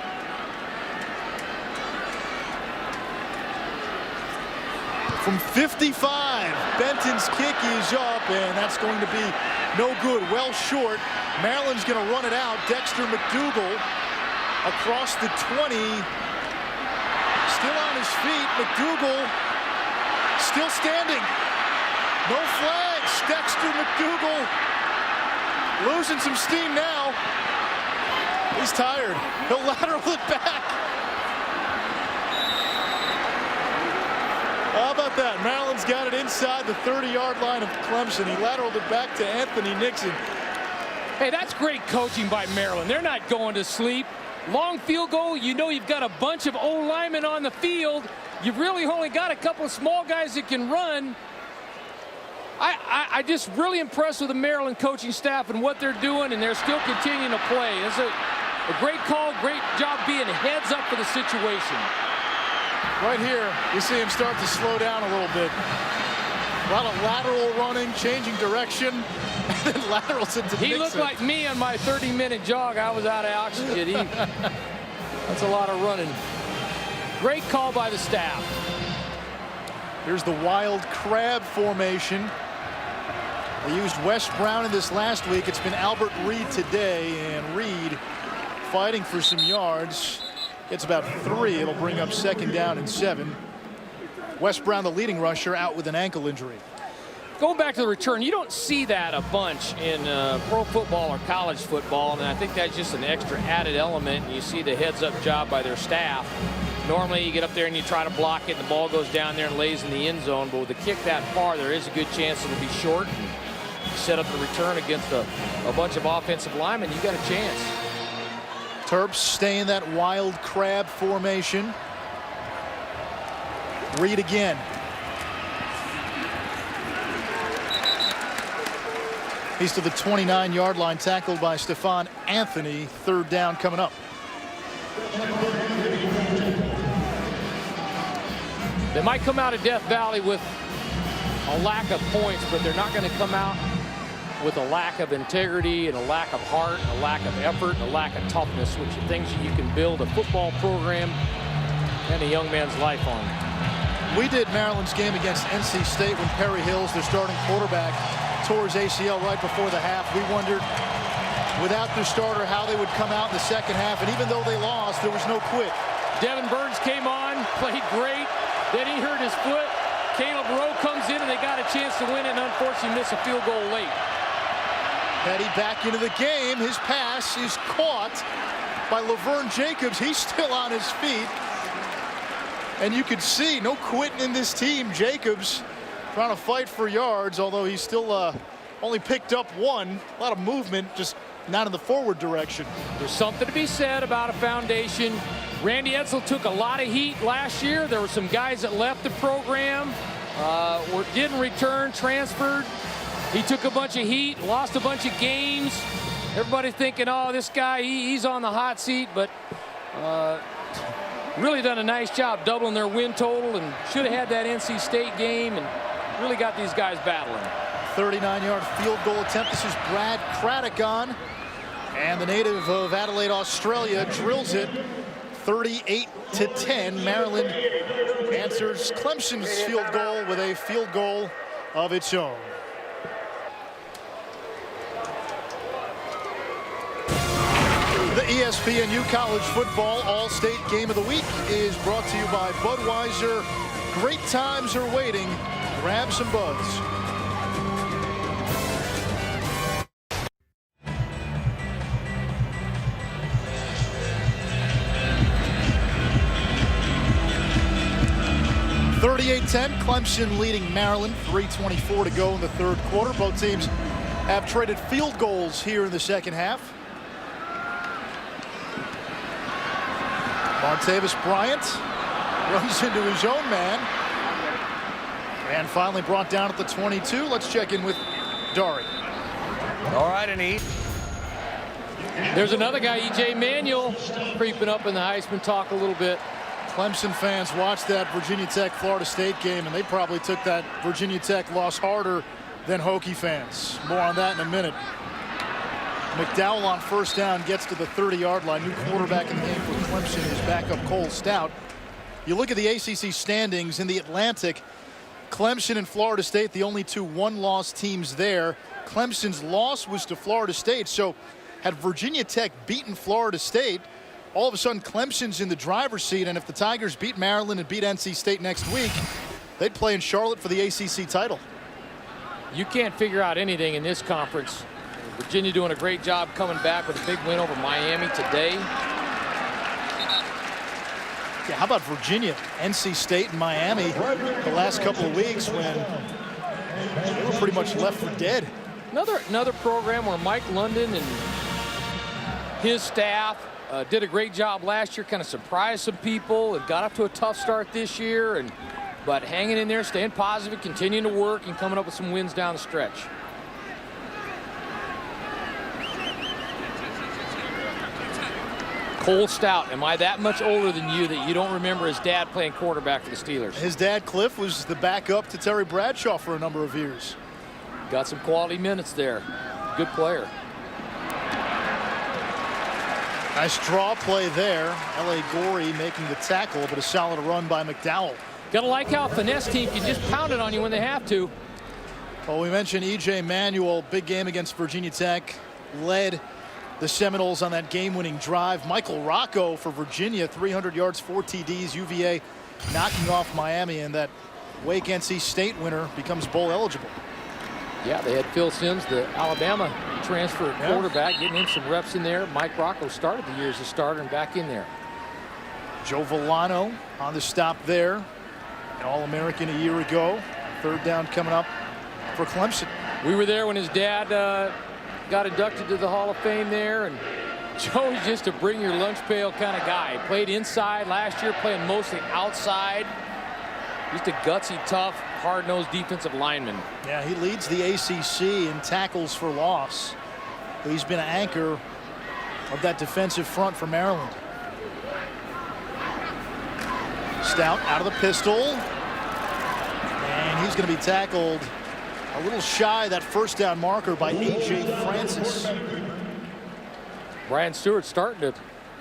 From 55, Benton's kick is up, and that's going to be no good. Well short. Maryland's going to run it out. Dexter McDougal across the 20. Still on his feet. McDougal still standing. No flags. Dexter McDougal losing some steam now. He's tired. He'll lateral it back. How about that? Maryland's got it inside the 30-yard line of Clemson. He lateraled it back to Anthony Nixon. Hey, that's great coaching by Maryland. They're not going to sleep. Long field goal, you know you've got a bunch of old linemen on the field. You've really only got a couple of small guys that can run. I just really impressed with the Maryland coaching staff and what they're doing, and they're still continuing to play. It's a great call, great job being heads up for the situation. Right here, you see him start to slow down a little bit. A lot of lateral running, changing direction, and then laterals into Nixon. He looked like me on my 30-minute jog. I was out of oxygen. That's a lot of running. Great call by the staff. Here's the wild crab formation. They used Wes Brown in this last week. It's been Albert Reed today, and Reed fighting for some yards. It's about 3. It'll bring up 2nd down and 7. Wes Brown, the leading rusher, out with an ankle injury. Going back to the return, you don't see that a bunch in pro football or college football, and I think that's just an extra added element. And you see the heads-up job by their staff. Normally, you get up there and you try to block it, and the ball goes down there and lays in the end zone. But with a kick that far, there is a good chance it'll be short. And you set up the return against a bunch of offensive linemen, you got a chance. Terps stay in that wild crab formation. Reed again. He's to the 29-yard line, tackled by Stephon Anthony. 3rd down coming up. They might come out of Death Valley with a lack of points, but they're not going to come out with a lack of integrity and a lack of heart, a lack of effort, and a lack of toughness, which are things that you can build a football program and a young man's life on. We did Maryland's game against NC State when Perry Hills, their starting quarterback, tore his ACL right before the half. We wondered, without their starter, how they would come out in the second half. And even though they lost, there was no quit. Devin Burns came on, played great. Then he hurt his foot. Caleb Rowe comes in, and they got a chance to win it, and unfortunately missed a field goal late. Petty back into the game. His pass is caught by Laverne Jacobs. He's still on his feet. And you could see no quitting in this team. Jacobs trying to fight for yards, although he's still only picked up 1. A lot of movement, just not in the forward direction. There's something to be said about a foundation. Randy Edsall took a lot of heat last year. There were some guys that left the program, didn't return, transferred. He took a bunch of heat, lost a bunch of games. Everybody's thinking, oh, this guy, he's on the hot seat, but really done a nice job doubling their win total, and should have had that NC State game and really got these guys battling. 39-yard field goal attempt. This is Brad Craddock on, and the native of Adelaide, Australia, drills it. 38-10. Maryland answers Clemson's field goal with a field goal of its own. The ESPNU College Football All-State Game of the Week is brought to you by Budweiser. Great times are waiting. Grab some buds. Clemson leading Maryland. 3:24 to go in the third quarter. Both teams have traded field goals here in the second half. Martavis Bryant runs into his own man. And finally brought down at the 22. Let's check in with Dari. All right, and There's another guy, E.J. Manuel, creeping up in the Heisman talk a little bit. Clemson fans watched that Virginia Tech Florida State game, and they probably took that Virginia Tech loss harder than Hokie fans. More on that in a minute. McDowell on first down gets to the 30-yard line. New quarterback in the game for Clemson is backup Cole Stout. You look at the ACC standings in the Atlantic. Clemson and Florida State, the only two one-loss teams there. Clemson's loss was to Florida State, so had Virginia Tech beaten Florida State, all of a sudden Clemson's in the driver's seat, and if the Tigers beat Maryland and beat NC State next week, they'd play in Charlotte for the ACC title. You can't figure out anything in this conference. Virginia doing a great job coming back with a big win over Miami today. Yeah, how about Virginia, NC State, and Miami the last couple of weeks when they were pretty much left for dead. Another program where Mike London and his staff did a great job last year, kind of surprised some people and got up to a tough start this year, but hanging in there, staying positive, continuing to work, and coming up with some wins down the stretch. Cole Stout, am I that much older than you that you don't remember his dad playing quarterback for the Steelers? His dad, Cliff, was the backup to Terry Bradshaw for a number of years. Got some quality minutes there. Good player. Nice draw play there. L.A. Gorey making the tackle, but a solid run by McDowell. Gotta like how a finesse team can just pound it on you when they have to. Well, we mentioned E.J. Manuel, big game against Virginia Tech, led the Seminoles on that game-winning drive. Michael Rocco for Virginia, 300 yards, 4 TDs. UVA knocking off Miami, and that Wake NC State winner becomes bowl eligible. Yeah, they had Phil Simms, the Alabama transfer quarterback, getting in some reps in there. Mike Rocco started the year as a starter and back in there. Joe Villano on the stop there. An All-American a year ago. Third down coming up for Clemson. We were there when his dad got inducted to the Hall of Fame there, and Joe's just a bring your lunch pail kind of guy. Played inside last year, playing mostly outside. Just a gutsy, tough, hard-nosed defensive lineman. Yeah, he leads the ACC in tackles for loss. He's been an anchor of that defensive front for Maryland. Stout out of the pistol, and he's going to be tackled a little shy that first down marker by A.J. Francis. Brian Stewart starting to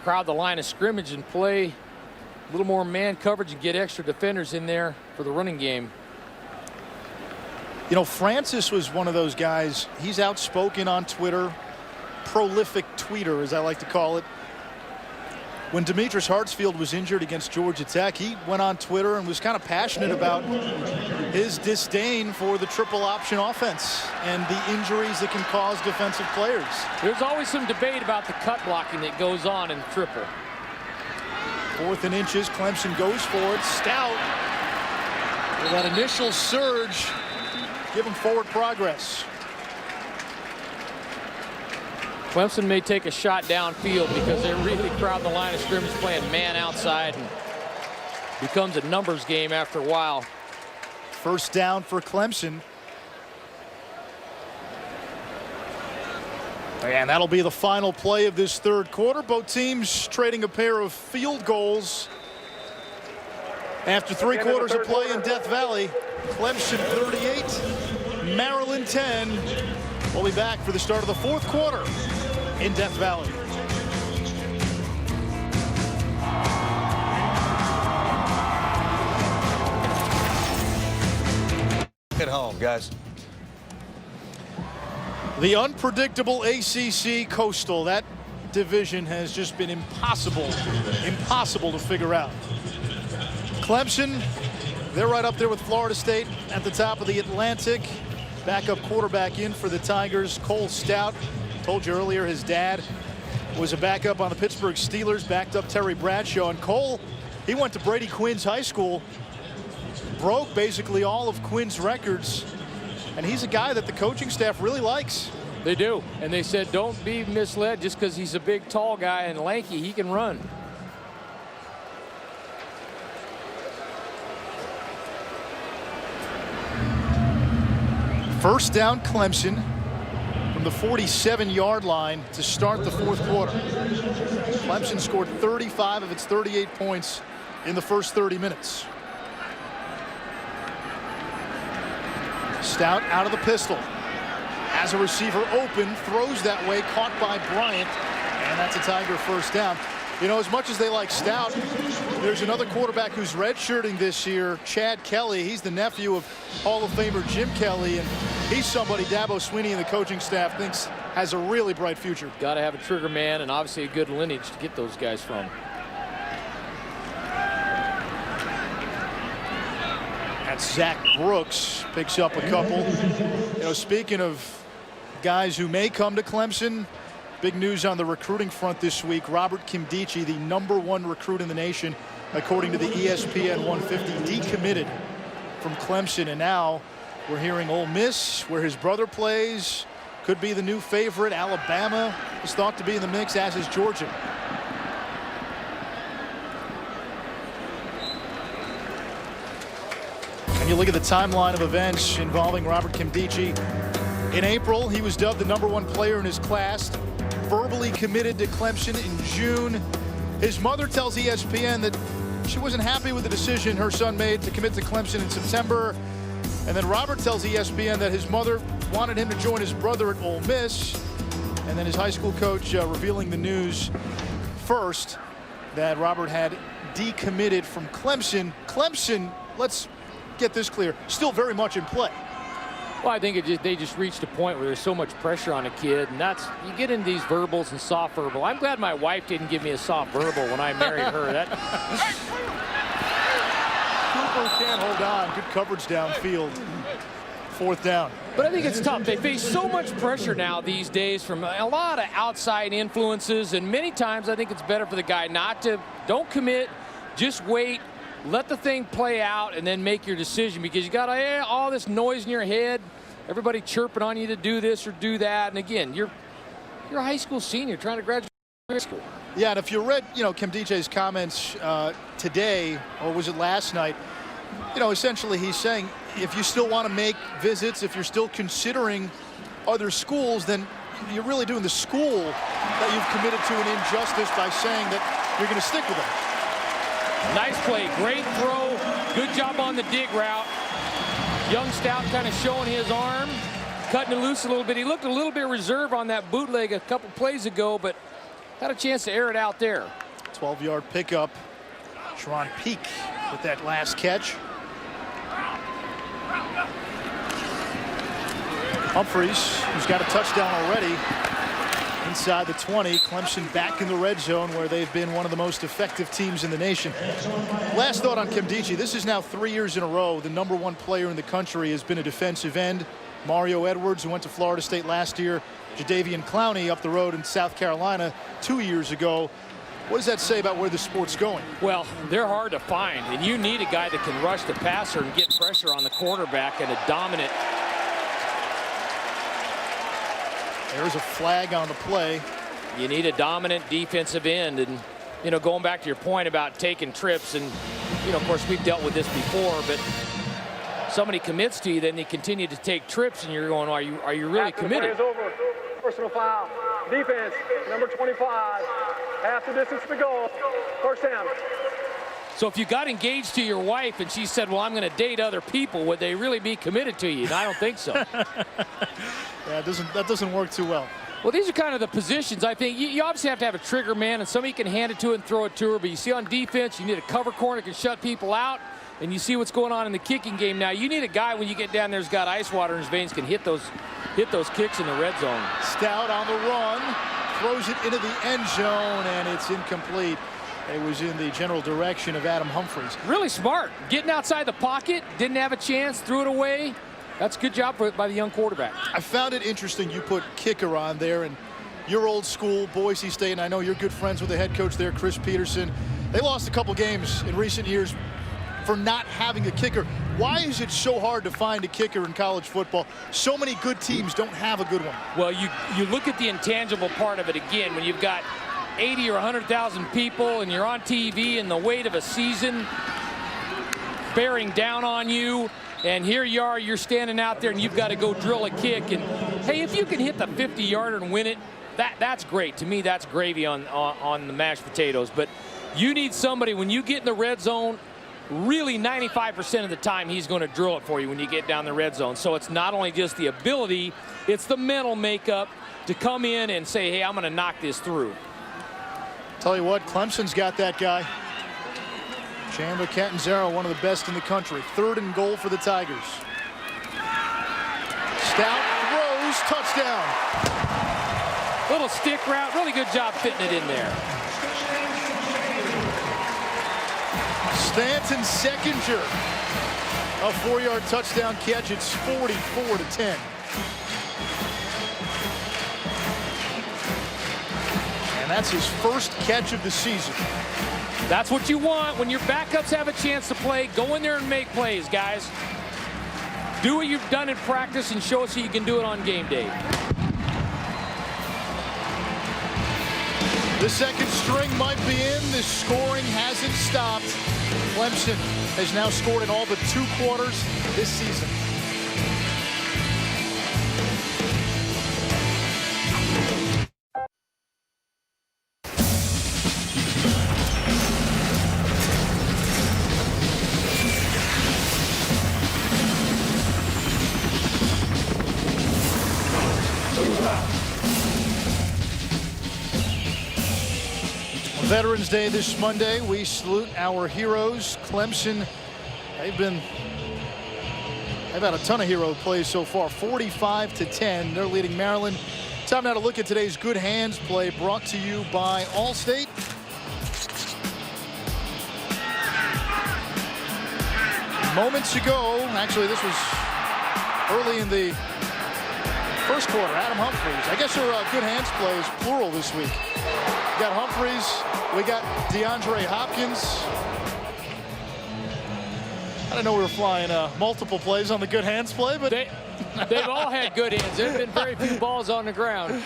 crowd the line of scrimmage and play a little more man coverage and get extra defenders in there for the running game. You know, Francis was one of those guys. He's outspoken on Twitter, prolific tweeter, as I like to call it. When Demetrius Hartsfield was injured against Georgia Tech, he went on Twitter and was kind of passionate about his disdain for the triple option offense and the injuries that can cause defensive players. There's always some debate about the cut blocking that goes on in the triple. 4th and inches, Clemson goes for it. Stout, with that initial surge, give him forward progress. Clemson may take a shot downfield because they really crowd the line of scrimmage, playing man outside, and becomes a numbers game after a while. First down for Clemson. And that'll be the final play of this third quarter. Both teams trading a pair of field goals after 3 quarters of play in Death Valley. Clemson 38, Maryland 10. We'll be back for the start of the fourth quarter in Death Valley. At home, guys. The unpredictable ACC Coastal. That division has just been impossible to figure out. Clemson, they're right up there with Florida State at the top of the Atlantic. Backup quarterback in for the Tigers, Cole Stout. Told you earlier his dad was a backup on the Pittsburgh Steelers, backed up Terry Bradshaw. And Cole, he went to Brady Quinn's high school, broke basically all of Quinn's records. And he's a guy that the coaching staff really likes. They do. And they said, don't be misled just because he's a big, tall guy and lanky. He can run. First down, Clemson from the 47-yard line to start the fourth quarter. Clemson scored 35 of its 38 points in the first 30 minutes. Stout out of the pistol. Has a receiver open, throws that way, caught by Bryant, and that's a Tiger first down. You know, as much as they like Stout, there's another quarterback who's redshirting this year, Chad Kelly. He's the nephew of Hall of Famer Jim Kelly, and he's somebody Dabo Swinney and the coaching staff thinks has a really bright future. Got to have a trigger man and obviously a good lineage to get those guys from. That's Zach Brooks, picks up a couple. You know, speaking of guys who may come to Clemson, big news on the recruiting front this week. Robert Kimdichie, the #1 recruit in the nation, according to the ESPN 150, decommitted from Clemson. And now we're hearing Ole Miss, where his brother plays, could be the new favorite. Alabama is thought to be in the mix, as is Georgia. And you look at the timeline of events involving Robert Kimdichie. In April, he was dubbed the #1 player in his class, verbally committed to Clemson in June. His mother tells ESPN that she wasn't happy with the decision her son made to commit to Clemson in September. And then Robert tells ESPN that his mother wanted him to join his brother at Ole Miss. And then his high school coach revealing the news first that Robert had decommitted from Clemson. Clemson, let's get this clear, still very much in play. Well, I think they just reached a point where there's so much pressure on a kid, and that's, you get into these verbals and soft verbal. I'm glad my wife didn't give me a soft verbal when I married her. That Cooper can't hold on. Good coverage downfield. Fourth down. But I think it's tough. They face so much pressure now these days from a lot of outside influences, and many times I think it's better for the guy don't commit, just wait, let the thing play out, and then make your decision, because you got all this noise in your head, everybody chirping on you to do this or do that. And again, you're a high school senior trying to graduate high school. Yeah, and if you read, Kimdichie's comments today, or was it last night, essentially he's saying if you still want to make visits, if you're still considering other schools, then you're really doing the school that you've committed to an injustice by saying that you're going to stick with them. Nice play, great throw, good job on the dig route. Young Stout kind of showing his arm, cutting it loose a little bit. He looked a little bit reserved on that bootleg a couple plays ago, but had a chance to air it out there. 12-yard pickup. Sharon Peak with that last catch. Humphreys, who's got a touchdown already, inside the 20. Clemson back in the red zone, where they've been one of the most effective teams in the nation. Last thought on Kimdichie. This is now 3 years in a row the #1 player in the country has been a defensive end. Mario Edwards, who went to Florida State last year. Jadeveon Clowney up the road in South Carolina 2 years ago. What does that say about where the sport's going? Well, they're hard to find, and you need a guy that can rush the passer and get pressure on the quarterback, and a dominant. There's a flag on the play. You need a dominant defensive end, and going back to your point about taking trips, and of course we've dealt with this before, but somebody commits to you, then they continue to take trips, and you're going, are you really committed? Over. Personal foul. Defense, number 25. Half the distance to goal. First down. So if you got engaged to your wife and she said, well, I'm going to date other people, would they really be committed to you? And I don't think so. Yeah, that doesn't work too well. Well, these are kind of the positions. I think you obviously have to have a trigger man and somebody can hand it to it and throw it to her. But you see on defense, you need a cover corner that can shut people out. And you see what's going on in the kicking game now. You need a guy when you get down there who's got ice water in his veins, can hit those kicks in the red zone. Stout on the run, throws it into the end zone, and it's incomplete. It was in the general direction of Adam Humphries. Really smart. Getting outside the pocket, didn't have a chance, threw it away. That's a good job by the young quarterback. I found it interesting you put kicker on there, and your old school, Boise State, and I know you're good friends with the head coach there, Chris Peterson. They lost a couple games in recent years for not having a kicker. Why is it so hard to find a kicker in college football? So many good teams don't have a good one. Well, you look at the intangible part of it again when you've got 80 or 100,000 people and you're on TV and the weight of a season bearing down on you, and here you are, you're standing out there and you've got to go drill a kick, and hey, if you can hit the 50-yarder and win it, that's great. To me, that's gravy on the mashed potatoes. But you need somebody when you get in the red zone, really 95% of the time he's going to drill it for you when you get down the red zone. So it's not only just the ability, it's the mental makeup to come in and say, hey, I'm going to knock this through. Tell you what, Clemson's got that guy. Chandler Catanzaro, one of the best in the country. 3rd and goal for the Tigers. Stout throws, touchdown. Little stick route, really good job fitting it in there. Stanton Seckinger, a 4-yard touchdown catch. It's 44-10. And that's his first catch of the season. That's what you want when your backups have a chance to play. Go in there and make plays, guys. Do what you've done in practice and show us that you can do it on game day. The second string might be in. The scoring hasn't stopped. Clemson has now scored in all but 2 quarters this season. Veterans Day this Monday. We salute our heroes. Clemson, they've had a ton of hero plays so far. 45-10. They're leading Maryland. Time now to look at today's good hands play, brought to you by Allstate. Moments ago, actually this was early in the first quarter, Adam Humphries. I guess our good hands play is plural this week. We got Humphries, we got DeAndre Hopkins. I didn't know we were flying multiple plays on the good hands play, but they've all had good hands. There have been very few balls on the ground.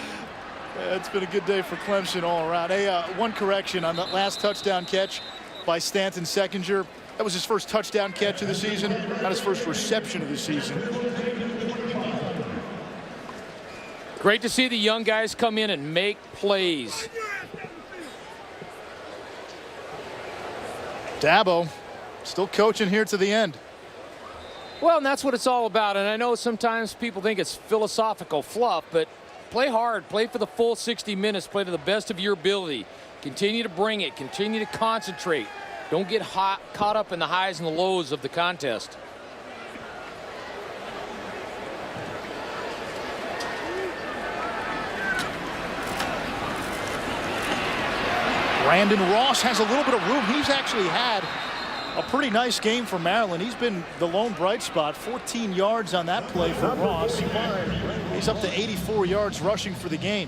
Yeah, it's been a good day for Clemson all around. Hey, one correction on that last touchdown catch by Stanton Seckinger. That was his first touchdown catch of the season, not his first reception of the season. Great to see the young guys come in and make plays. Dabo still coaching here to the end. Well, and that's what it's all about. And I know sometimes people think it's philosophical fluff, but play hard, play for the full 60 minutes, play to the best of your ability. Continue to bring it, continue to concentrate. Don't get caught up in the highs and the lows of the contest. Brandon Ross has a little bit of room. He's actually had a pretty nice game for Maryland. He's been the lone bright spot. 14 yards on that play for Ross. He's up to 84 yards rushing for the game.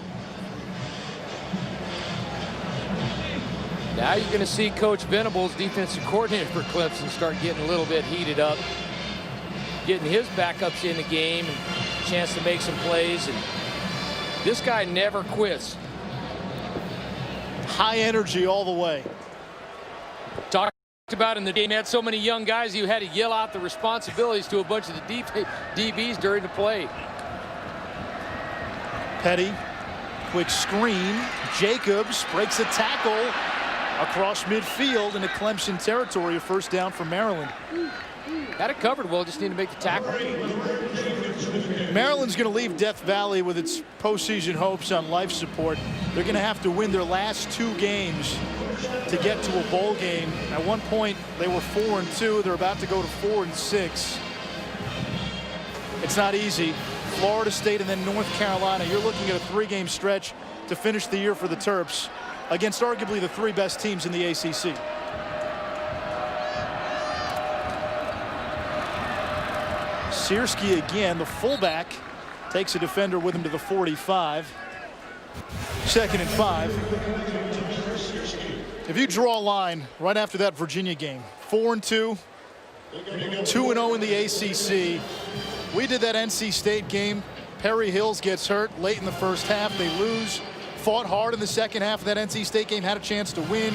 Now you're going to see Coach Venables, defensive coordinator for Clemson, start getting a little bit heated up, getting his backups in the game, and a chance to make some plays. And this guy never quits. High energy all the way. Talked about in the game, had so many young guys, you had to yell out the responsibilities to a bunch of the DBs during the play. Petty Quick screen. Jacobs breaks a tackle across midfield into Clemson territory. A first down for Maryland. Had it covered well, just need to make the tackle. Maryland's going to leave Death Valley with its postseason hopes on life support. They're going to have to win their last 2 games to get to a bowl game. At one point, they were 4-2. They're about to go to 4-6. It's not easy. Florida State and then North Carolina. You're looking at a 3-game stretch to finish the year for the Terps against arguably the 3 best teams in the ACC. Sierski again, the fullback, takes a defender with him to the 45. 2nd and 5. If you draw a line right after that Virginia game, 4-2, 2-0 in the ACC. We did that NC State game. Perry Hills gets hurt late in the first half. They lose. Fought hard in the second half of that NC State game. Had a chance to win.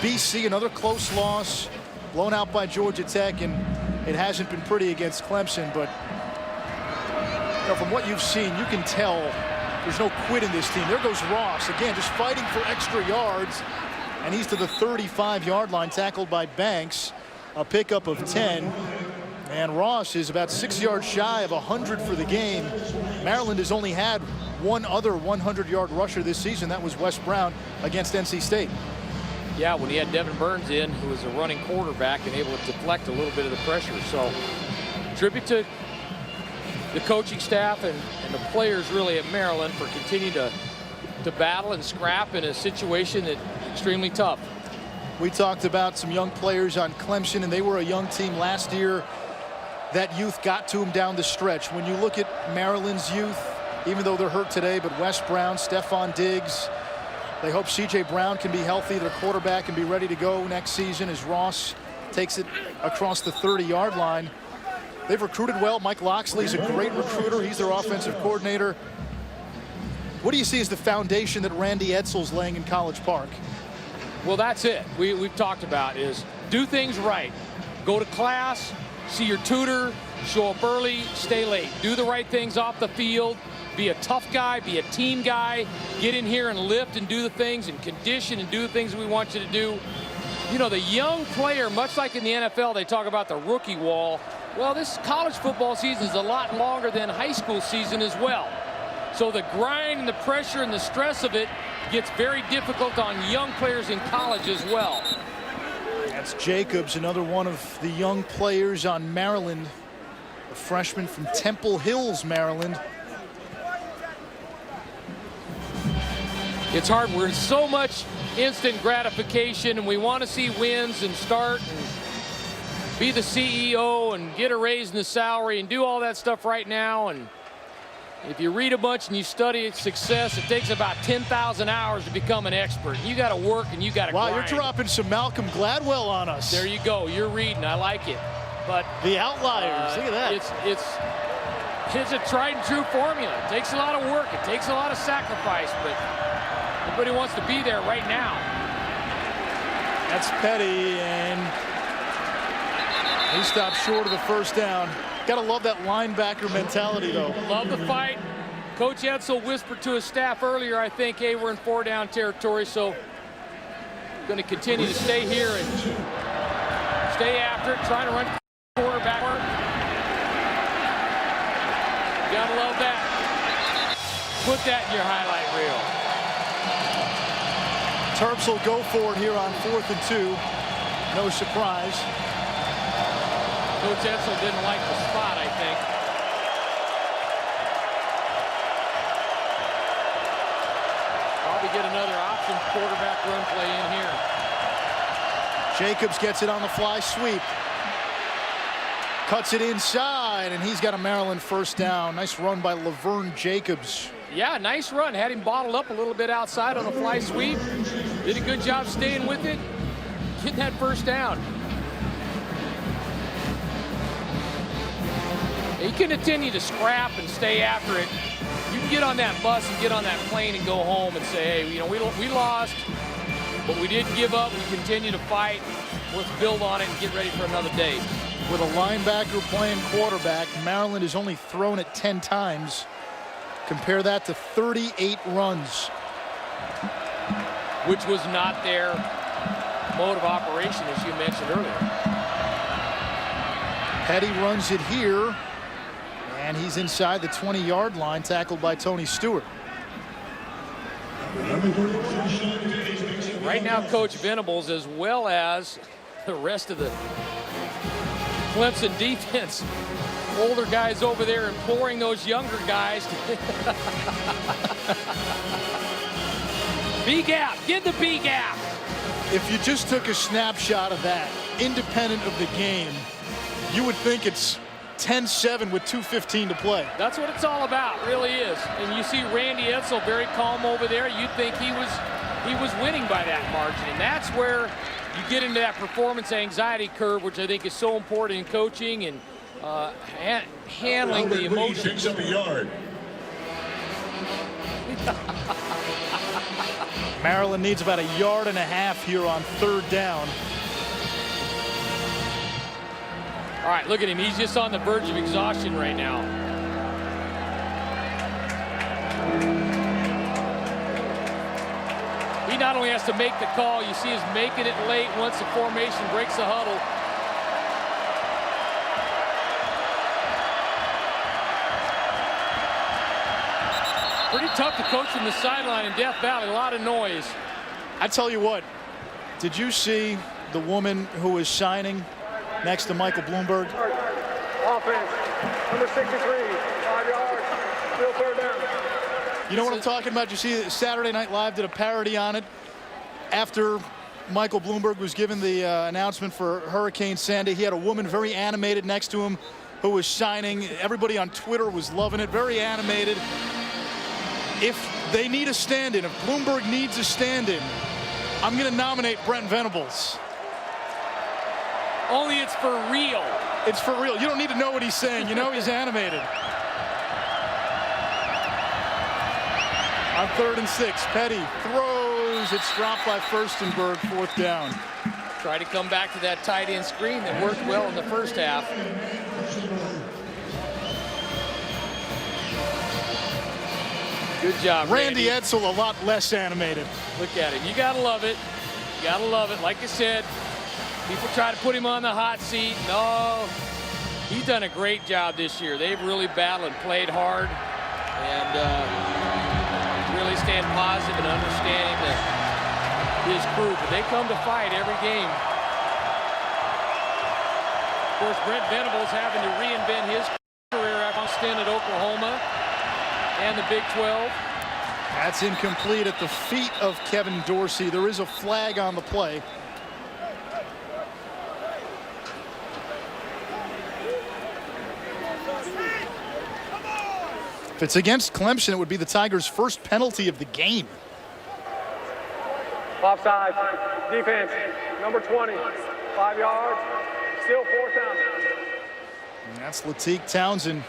BC, another close loss. Blown out by Georgia Tech, and it hasn't been pretty against Clemson. But you know, from what you've seen, you can tell there's no quit in this team. There goes Ross again, just fighting for extra yards, and he's to the 35-yard line, tackled by Banks. A pickup of 10. And Ross is about 6 yards shy of 100 for the game. Maryland has only had one other 100-yard rusher this season. That was Wes Brown against NC State. Yeah, when he had Devin Burns in, who was a running quarterback and able to deflect a little bit of the pressure. So, tribute to the coaching staff and the players really at Maryland for continuing to battle and scrap in a situation that's extremely tough. We talked about some young players on Clemson, and they were a young team last year. That youth got to them down the stretch. When you look at Maryland's youth, even though they're hurt today, but Wes Brown, Stephon Diggs, they hope C.J. Brown can be healthy, their quarterback, and be ready to go next season as Ross takes it across the 30-yard line. They've recruited well. Mike Loxley's a great recruiter. He's their offensive coordinator. What do you see as the foundation that Randy Edsall's laying in College Park? Well, that's it. We've talked about is do things right. Go to class, see your tutor, show up early, stay late. Do the right things off the field. Be a tough guy, be a team guy. Get in here and lift and do the things and condition and do the things we want you to do. You know, the young player, much like in the NFL, they talk about the rookie wall. Well, this college football season is a lot longer than high school season as well. So the grind and the pressure and the stress of it gets very difficult on young players in college as well. That's Jacobs, another one of the young players on Maryland. A freshman from Temple Hills, Maryland. It's hard. We're in so much instant gratification, and we want to see wins and start and be the CEO and get a raise in the salary and do all that stuff right now. And if you read a bunch and you study success, it takes about 10,000 hours to become an expert. You got to work and you got to grind. Wow, you're dropping some Malcolm Gladwell on us. There you go. You're reading. I like it. But the outliers. Look at that. It's a tried and true formula. It takes a lot of work. It takes a lot of sacrifice, but everybody wants to be there right now. That's Petty, and he stopped short of the first down. Gotta love that linebacker mentality, though. Love the fight. Coach Edsall whispered to his staff earlier, I think, hey, we're in 4-down territory, so going to continue to stay here and stay after it, trying to run quarterback work. Gotta love that. Put that in your highlight reel. Terps will go for it here on 4th and 2. No surprise. Coach Edsall didn't like the spot, I think. Probably get another option quarterback run play in here. Jacobs gets it on the fly sweep. Cuts it inside, and he's got a Maryland first down. Nice run by Laverne Jacobs. Yeah, nice run. Had him bottled up a little bit outside on the fly sweep. Did a good job staying with it, getting that first down. You can continue to scrap and stay after it. You can get on that bus and get on that plane and go home and say, hey, you know, we lost, but we didn't give up. We continue to fight. Let's build on it and get ready for another day. With a linebacker playing quarterback, Maryland has only thrown it 10 times. Compare that to 38 runs. Which was not their mode of operation, as you mentioned earlier. Petty runs it here, and he's inside the 20-yard line, tackled by Tony Stewart. Right now, Coach Venables, as well as the rest of the Clemson defense, older guys over there imploring those younger guys to B gap, get the B gap. If you just took a snapshot of that, independent of the game, you would think it's 10-7 with 2:15 to play. That's what it's all about, really is. And you see Randy Edsall very calm over there. You'd think he was winning by that margin. And that's where you get into that performance anxiety curve, which I think is so important in coaching and handling the emotions. Picks up a yard. Maryland needs about 1.5 yards here on 3rd down. All right, look at him. He's just on the verge of exhaustion right now. He not only has to make the call, you see he's making it late once the formation breaks the huddle. Pretty tough to coach from the sideline in Death Valley. A lot of noise. I tell you what, did you see the woman who was signing next to Michael Bloomberg? Offense, number 63, 5 yards, still 3rd down. You know what I'm talking about? You see Saturday Night Live did a parody on it after Michael Bloomberg was given the announcement for Hurricane Sandy. He had a woman very animated next to him who was signing. Everybody on Twitter was loving it, very animated. If they need a stand-in, if Bloomberg needs a stand-in, I'm going to nominate Brent Venables. Only it's for real. It's for real. You don't need to know what he's saying. You know he's animated. On 3rd and 6, Petty throws. It's dropped by Furstenberg, 4th down. Try to come back to that tight end screen that worked well in the first half. Good job, Randy Edsall a lot less animated. Look at him. You gotta love it. You gotta love it. Like I said, people try to put him on the hot seat. No, he's done a great job this year. They've really battled and played hard, and really staying positive and understanding his crew. But they come to fight every game. Of course, Brent Venables having to reinvent his career after a stint at Oklahoma and the Big 12. That's incomplete at the feet of Kevin Dorsey. There is a flag on the play. If it's against Clemson, it would be the Tigers' first penalty of the game. Offside, defense, number 20, 5 yards, still 4th down. And that's Latique Townsend.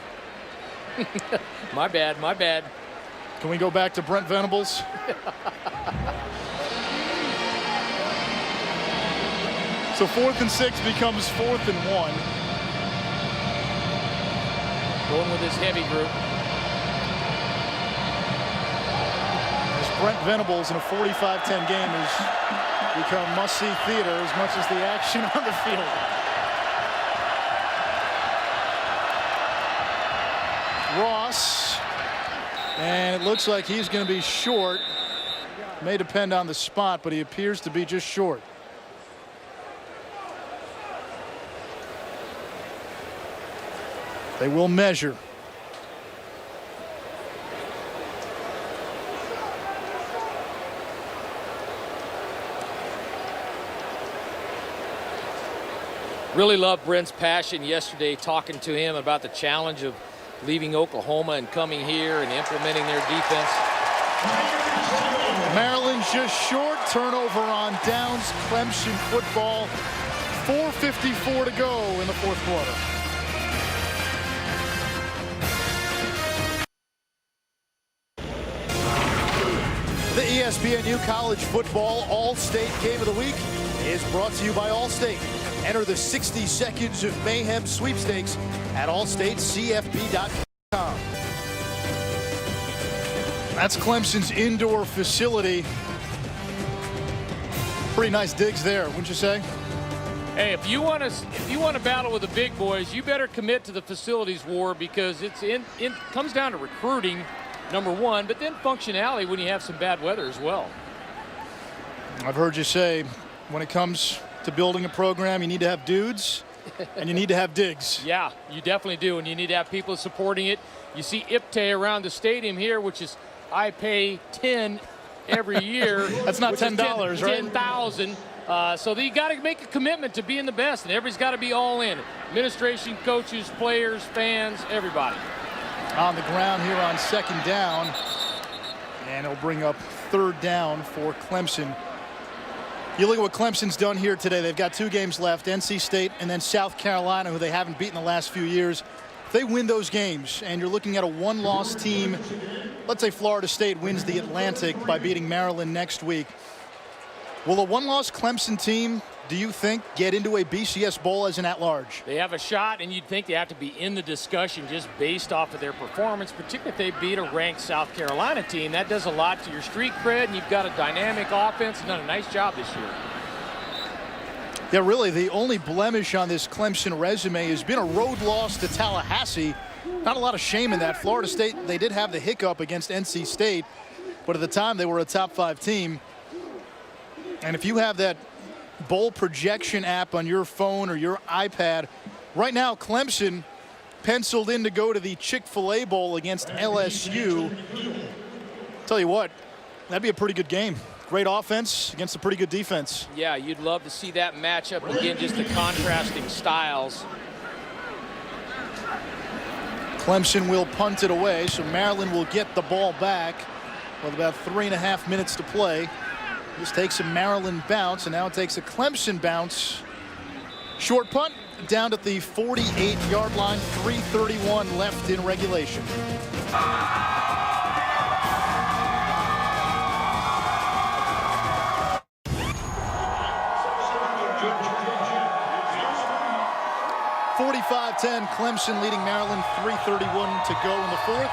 My bad, my bad. Can we go back to Brent Venables? So 4th and 6 becomes 4th and 1. Going with his heavy group. As Brent Venables in a 45-10 game has become must-see theater as much as the action on the field. Ross, and it looks like he's going to be short. May depend on the spot, but he appears to be just short. They will measure. Really loved Brent's passion yesterday, talking to him about the challenge of leaving Oklahoma and coming here and implementing their defense. Maryland just short. Turnover on downs. Clemson football. 4:54 to go in the 4th quarter. The ESPNU College Football All-State Game of the Week is brought to you by Allstate. Enter the 60 Seconds of Mayhem sweepstakes at allstatecfp.com. That's Clemson's indoor facility. Pretty nice digs there, wouldn't you say? Hey, if you want to battle with the big boys, you better commit to the facilities war, because it comes down to recruiting, number one, but then functionality when you have some bad weather as well. I've heard you say when it comes to building a program, you need to have dudes and you need to have digs. Yeah, you definitely do, and you need to have people supporting it. You see IPTE around the stadium here, which is I pay 10 every year. That's not $10, right? 10,000. So you got to make a commitment to being the best, and everybody's got to be all in. Administration, coaches, players, fans, everybody. On the ground here on second down, and it'll bring up third down for Clemson. You look at what Clemson's done here today. They've got 2 games left, NC State and then South Carolina, who they haven't beaten the last few years. If they win those games, and you're looking at a one-loss team, let's say Florida State wins the Atlantic by beating Maryland next week. Will a one-loss Clemson team, do you think, get into a BCS Bowl as an at-large? They have a shot, and you'd think they have to be in the discussion just based off of their performance, particularly if they beat a ranked South Carolina team. That does a lot to your street cred, and you've got a dynamic offense and done a nice job this year. Yeah, really, the only blemish on this Clemson resume has been a road loss to Tallahassee. Not a lot of shame in that. Florida State, they did have the hiccup against NC State, but at the time they were a top 5 team. And if you have that bowl projection app on your phone or your iPad, right now Clemson penciled in to go to the Chick-fil-A Bowl against LSU. Tell you what, that'd be a pretty good game. Great offense against a pretty good defense. Yeah, you'd love to see that matchup again, just the contrasting styles. Clemson will punt it away, so Maryland will get the ball back with about 3.5 minutes to play. This takes a Maryland bounce, and now it takes a Clemson bounce. Short punt down at the 48-yard line, 3:31 left in regulation. (45-10) Clemson leading Maryland, 3:31 to go in the fourth.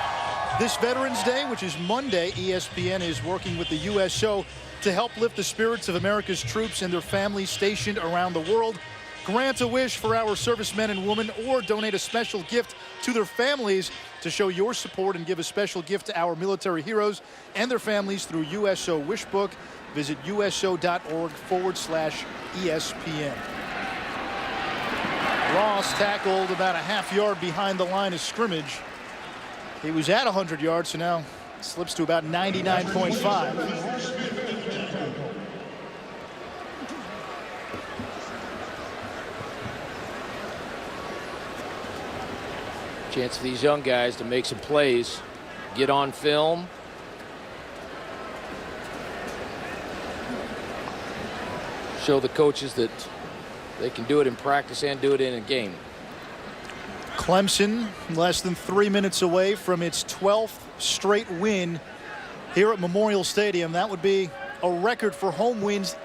This Veterans Day, which is Monday, ESPN is working with the USO to help lift the spirits of America's troops and their families stationed around the world. Grant a wish for our servicemen and women, or donate a special gift to their families to show your support and give a special gift to our military heroes and their families through USO Wish Book. Visit uso.org/ESPN. Ross tackled about a half-yard behind the line of scrimmage. He was at 100 yards, so now slips to about 99.5. Chance for these young guys to make some plays, get on film. Show the coaches that they can do it in practice and do it in a game. Clemson less than 3 minutes away from its 12th straight win here at Memorial Stadium. That would be a record for home wins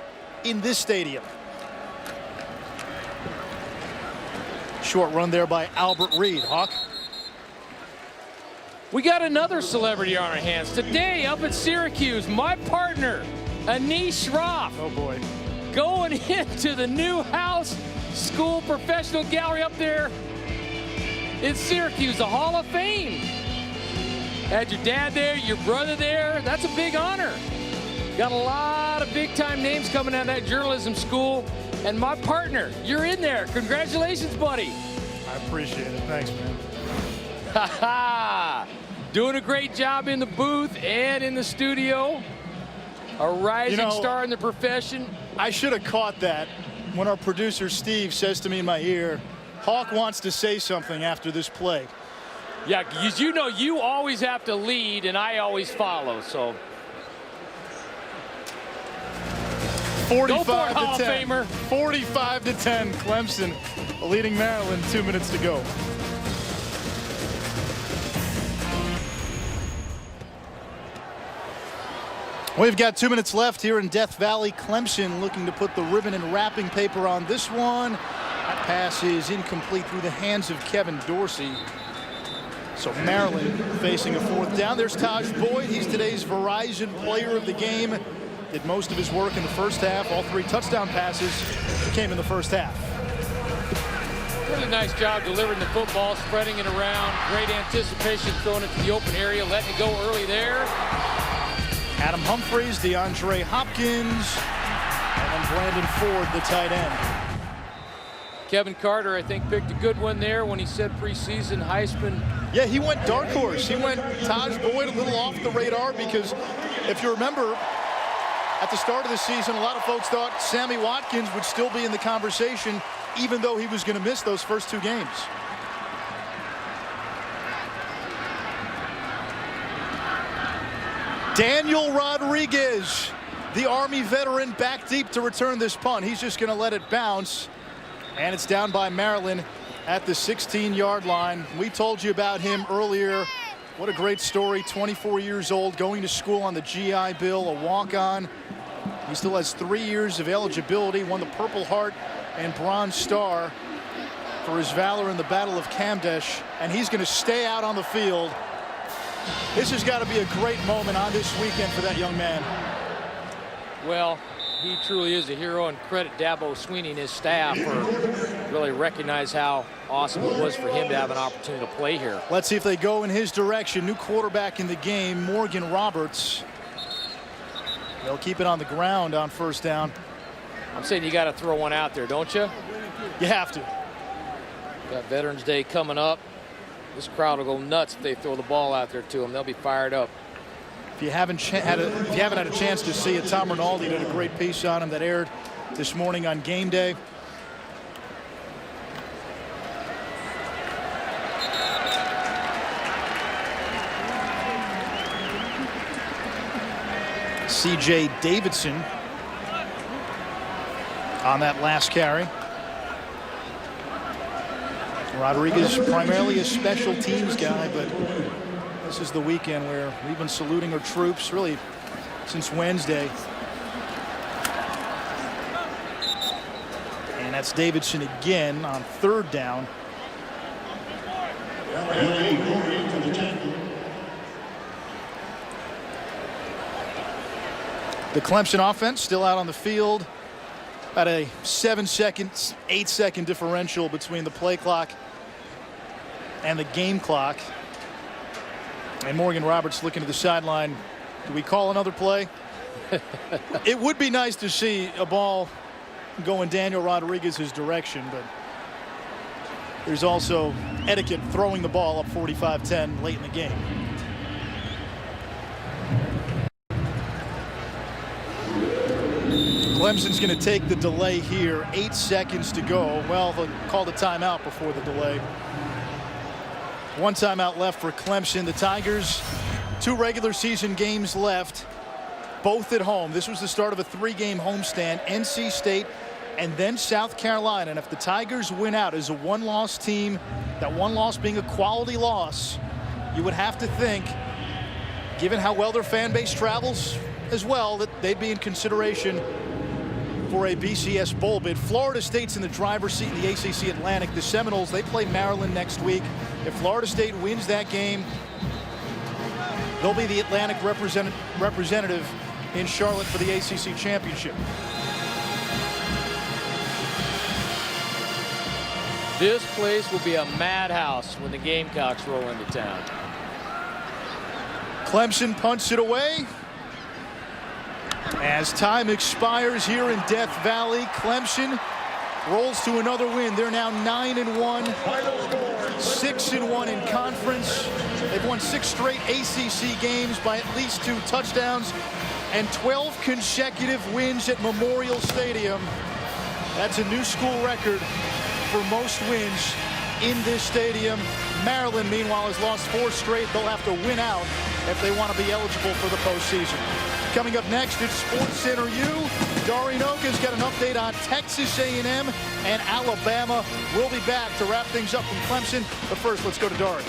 in this stadium. Short run there by Albert Reed. Hawk. We got another celebrity on our hands today up at Syracuse. My partner, Anish Shroff. Oh boy. Going into the new house school professional gallery up there in Syracuse, the Hall of Fame. Had your dad there, your brother there. That's a big honor. Got a lot of big time names coming out of that journalism school. And my partner, you're in there. Congratulations, buddy. I appreciate it. Thanks, man. Ha ha. Doing a great job in the booth and in the studio. A rising star in the profession. I should have caught that when our producer Steve says to me in my ear, Hawk wants to say something after this play. Yeah, because you know you always have to lead and I always follow, so. 45 Hall to of 10. Famer. 45 to 10. Clemson leading Maryland. 2 minutes to go. We've got 2 minutes left here in Death Valley. Clemson looking to put the ribbon and wrapping paper on this one. That pass is incomplete through the hands of Kevin Dorsey. So Maryland facing a 4th down. There's Taj Boyd. He's today's Verizon Player of the Game. Did most of his work in the first half. All 3 touchdown passes came in the first half. Really nice job delivering the football, spreading it around. Great anticipation, throwing it to the open area, letting it go early there. Adam Humphries, DeAndre Hopkins, and then Brandon Ford, the tight end. Kevin Carter, I think, picked a good one there when he said preseason Heisman. Yeah, he went dark horse. He went Taj Boyd a little off the radar because if you remember, at the start of the season, a lot of folks thought Sammy Watkins would still be in the conversation even though he was going to miss those first 2 games. Daniel Rodriguez, the Army veteran, back deep to return this punt. He's just going to let it bounce. And it's down by Maryland at the 16-yard line. We told you about him earlier. What a great story. 24 years old, going to school on the GI Bill, a walk-on. He still has 3 years of eligibility, won the Purple Heart and Bronze Star for his valor in the Battle of Kamdesh, and he's going to stay out on the field. This has got to be a great moment on this weekend for that young man. Well, he truly is a hero, and credit Dabo Sweeney and his staff for really recognize how awesome it was for him to have an opportunity to play here. Let's see if they go in his direction. New quarterback in the game, Morgan Roberts. They'll keep it on the ground on 1st down. I'm saying you got to throw one out there, don't you? You have to. Got Veterans Day coming up. This crowd will go nuts if they throw the ball out there to them. They'll be fired up. If you haven't had a chance to see it, Tom Rinaldi did a great piece on him that aired this morning on Game Day. C.J. Davidson on that last carry. Rodriguez primarily a special teams guy, but this is the weekend where we've been saluting our troops really since Wednesday. And that's Davidson again on 3rd down. The Clemson offense still out on the field. About a 7-second, 8-second differential between the play clock and the game clock. And Morgan Roberts looking to the sideline. Do we call another play? It would be nice to see a ball go in Daniel Rodriguez's direction, but there's also etiquette throwing the ball up 45-10 late in the game. Clemson's going to take the delay here. 8 seconds to go. Well, they'll call the timeout before the delay. 1 timeout left for Clemson. The Tigers, 2 regular season games left, both at home. This was the start of a 3-game homestand. NC State and then South Carolina. And if the Tigers win out as a 1-loss team, that 1 loss being a quality loss, you would have to think, given how well their fan base travels as well, that they'd be in consideration for a BCS bowl bid. Florida State's in the driver's seat in the ACC Atlantic. The Seminoles, they play Maryland next week. If Florida State wins that game, they'll be the Atlantic representative in Charlotte for the ACC championship. This place will be a madhouse when the Gamecocks roll into town. Clemson punts it away. As time expires here in Death Valley, Clemson rolls to another win. They're now 9-1, 6-1 in conference. They've won 6 straight ACC games by at least 2 touchdowns and 12 consecutive wins at Memorial Stadium. That's a new school record for most wins in this stadium. Maryland, meanwhile, has lost 4 straight. They'll have to win out if they want to be eligible for the postseason. Coming up next, it's Sports Center U. Dari Noka's got an update on Texas A&M and Alabama. We'll be back to wrap things up from Clemson. But first, let's go to Dari.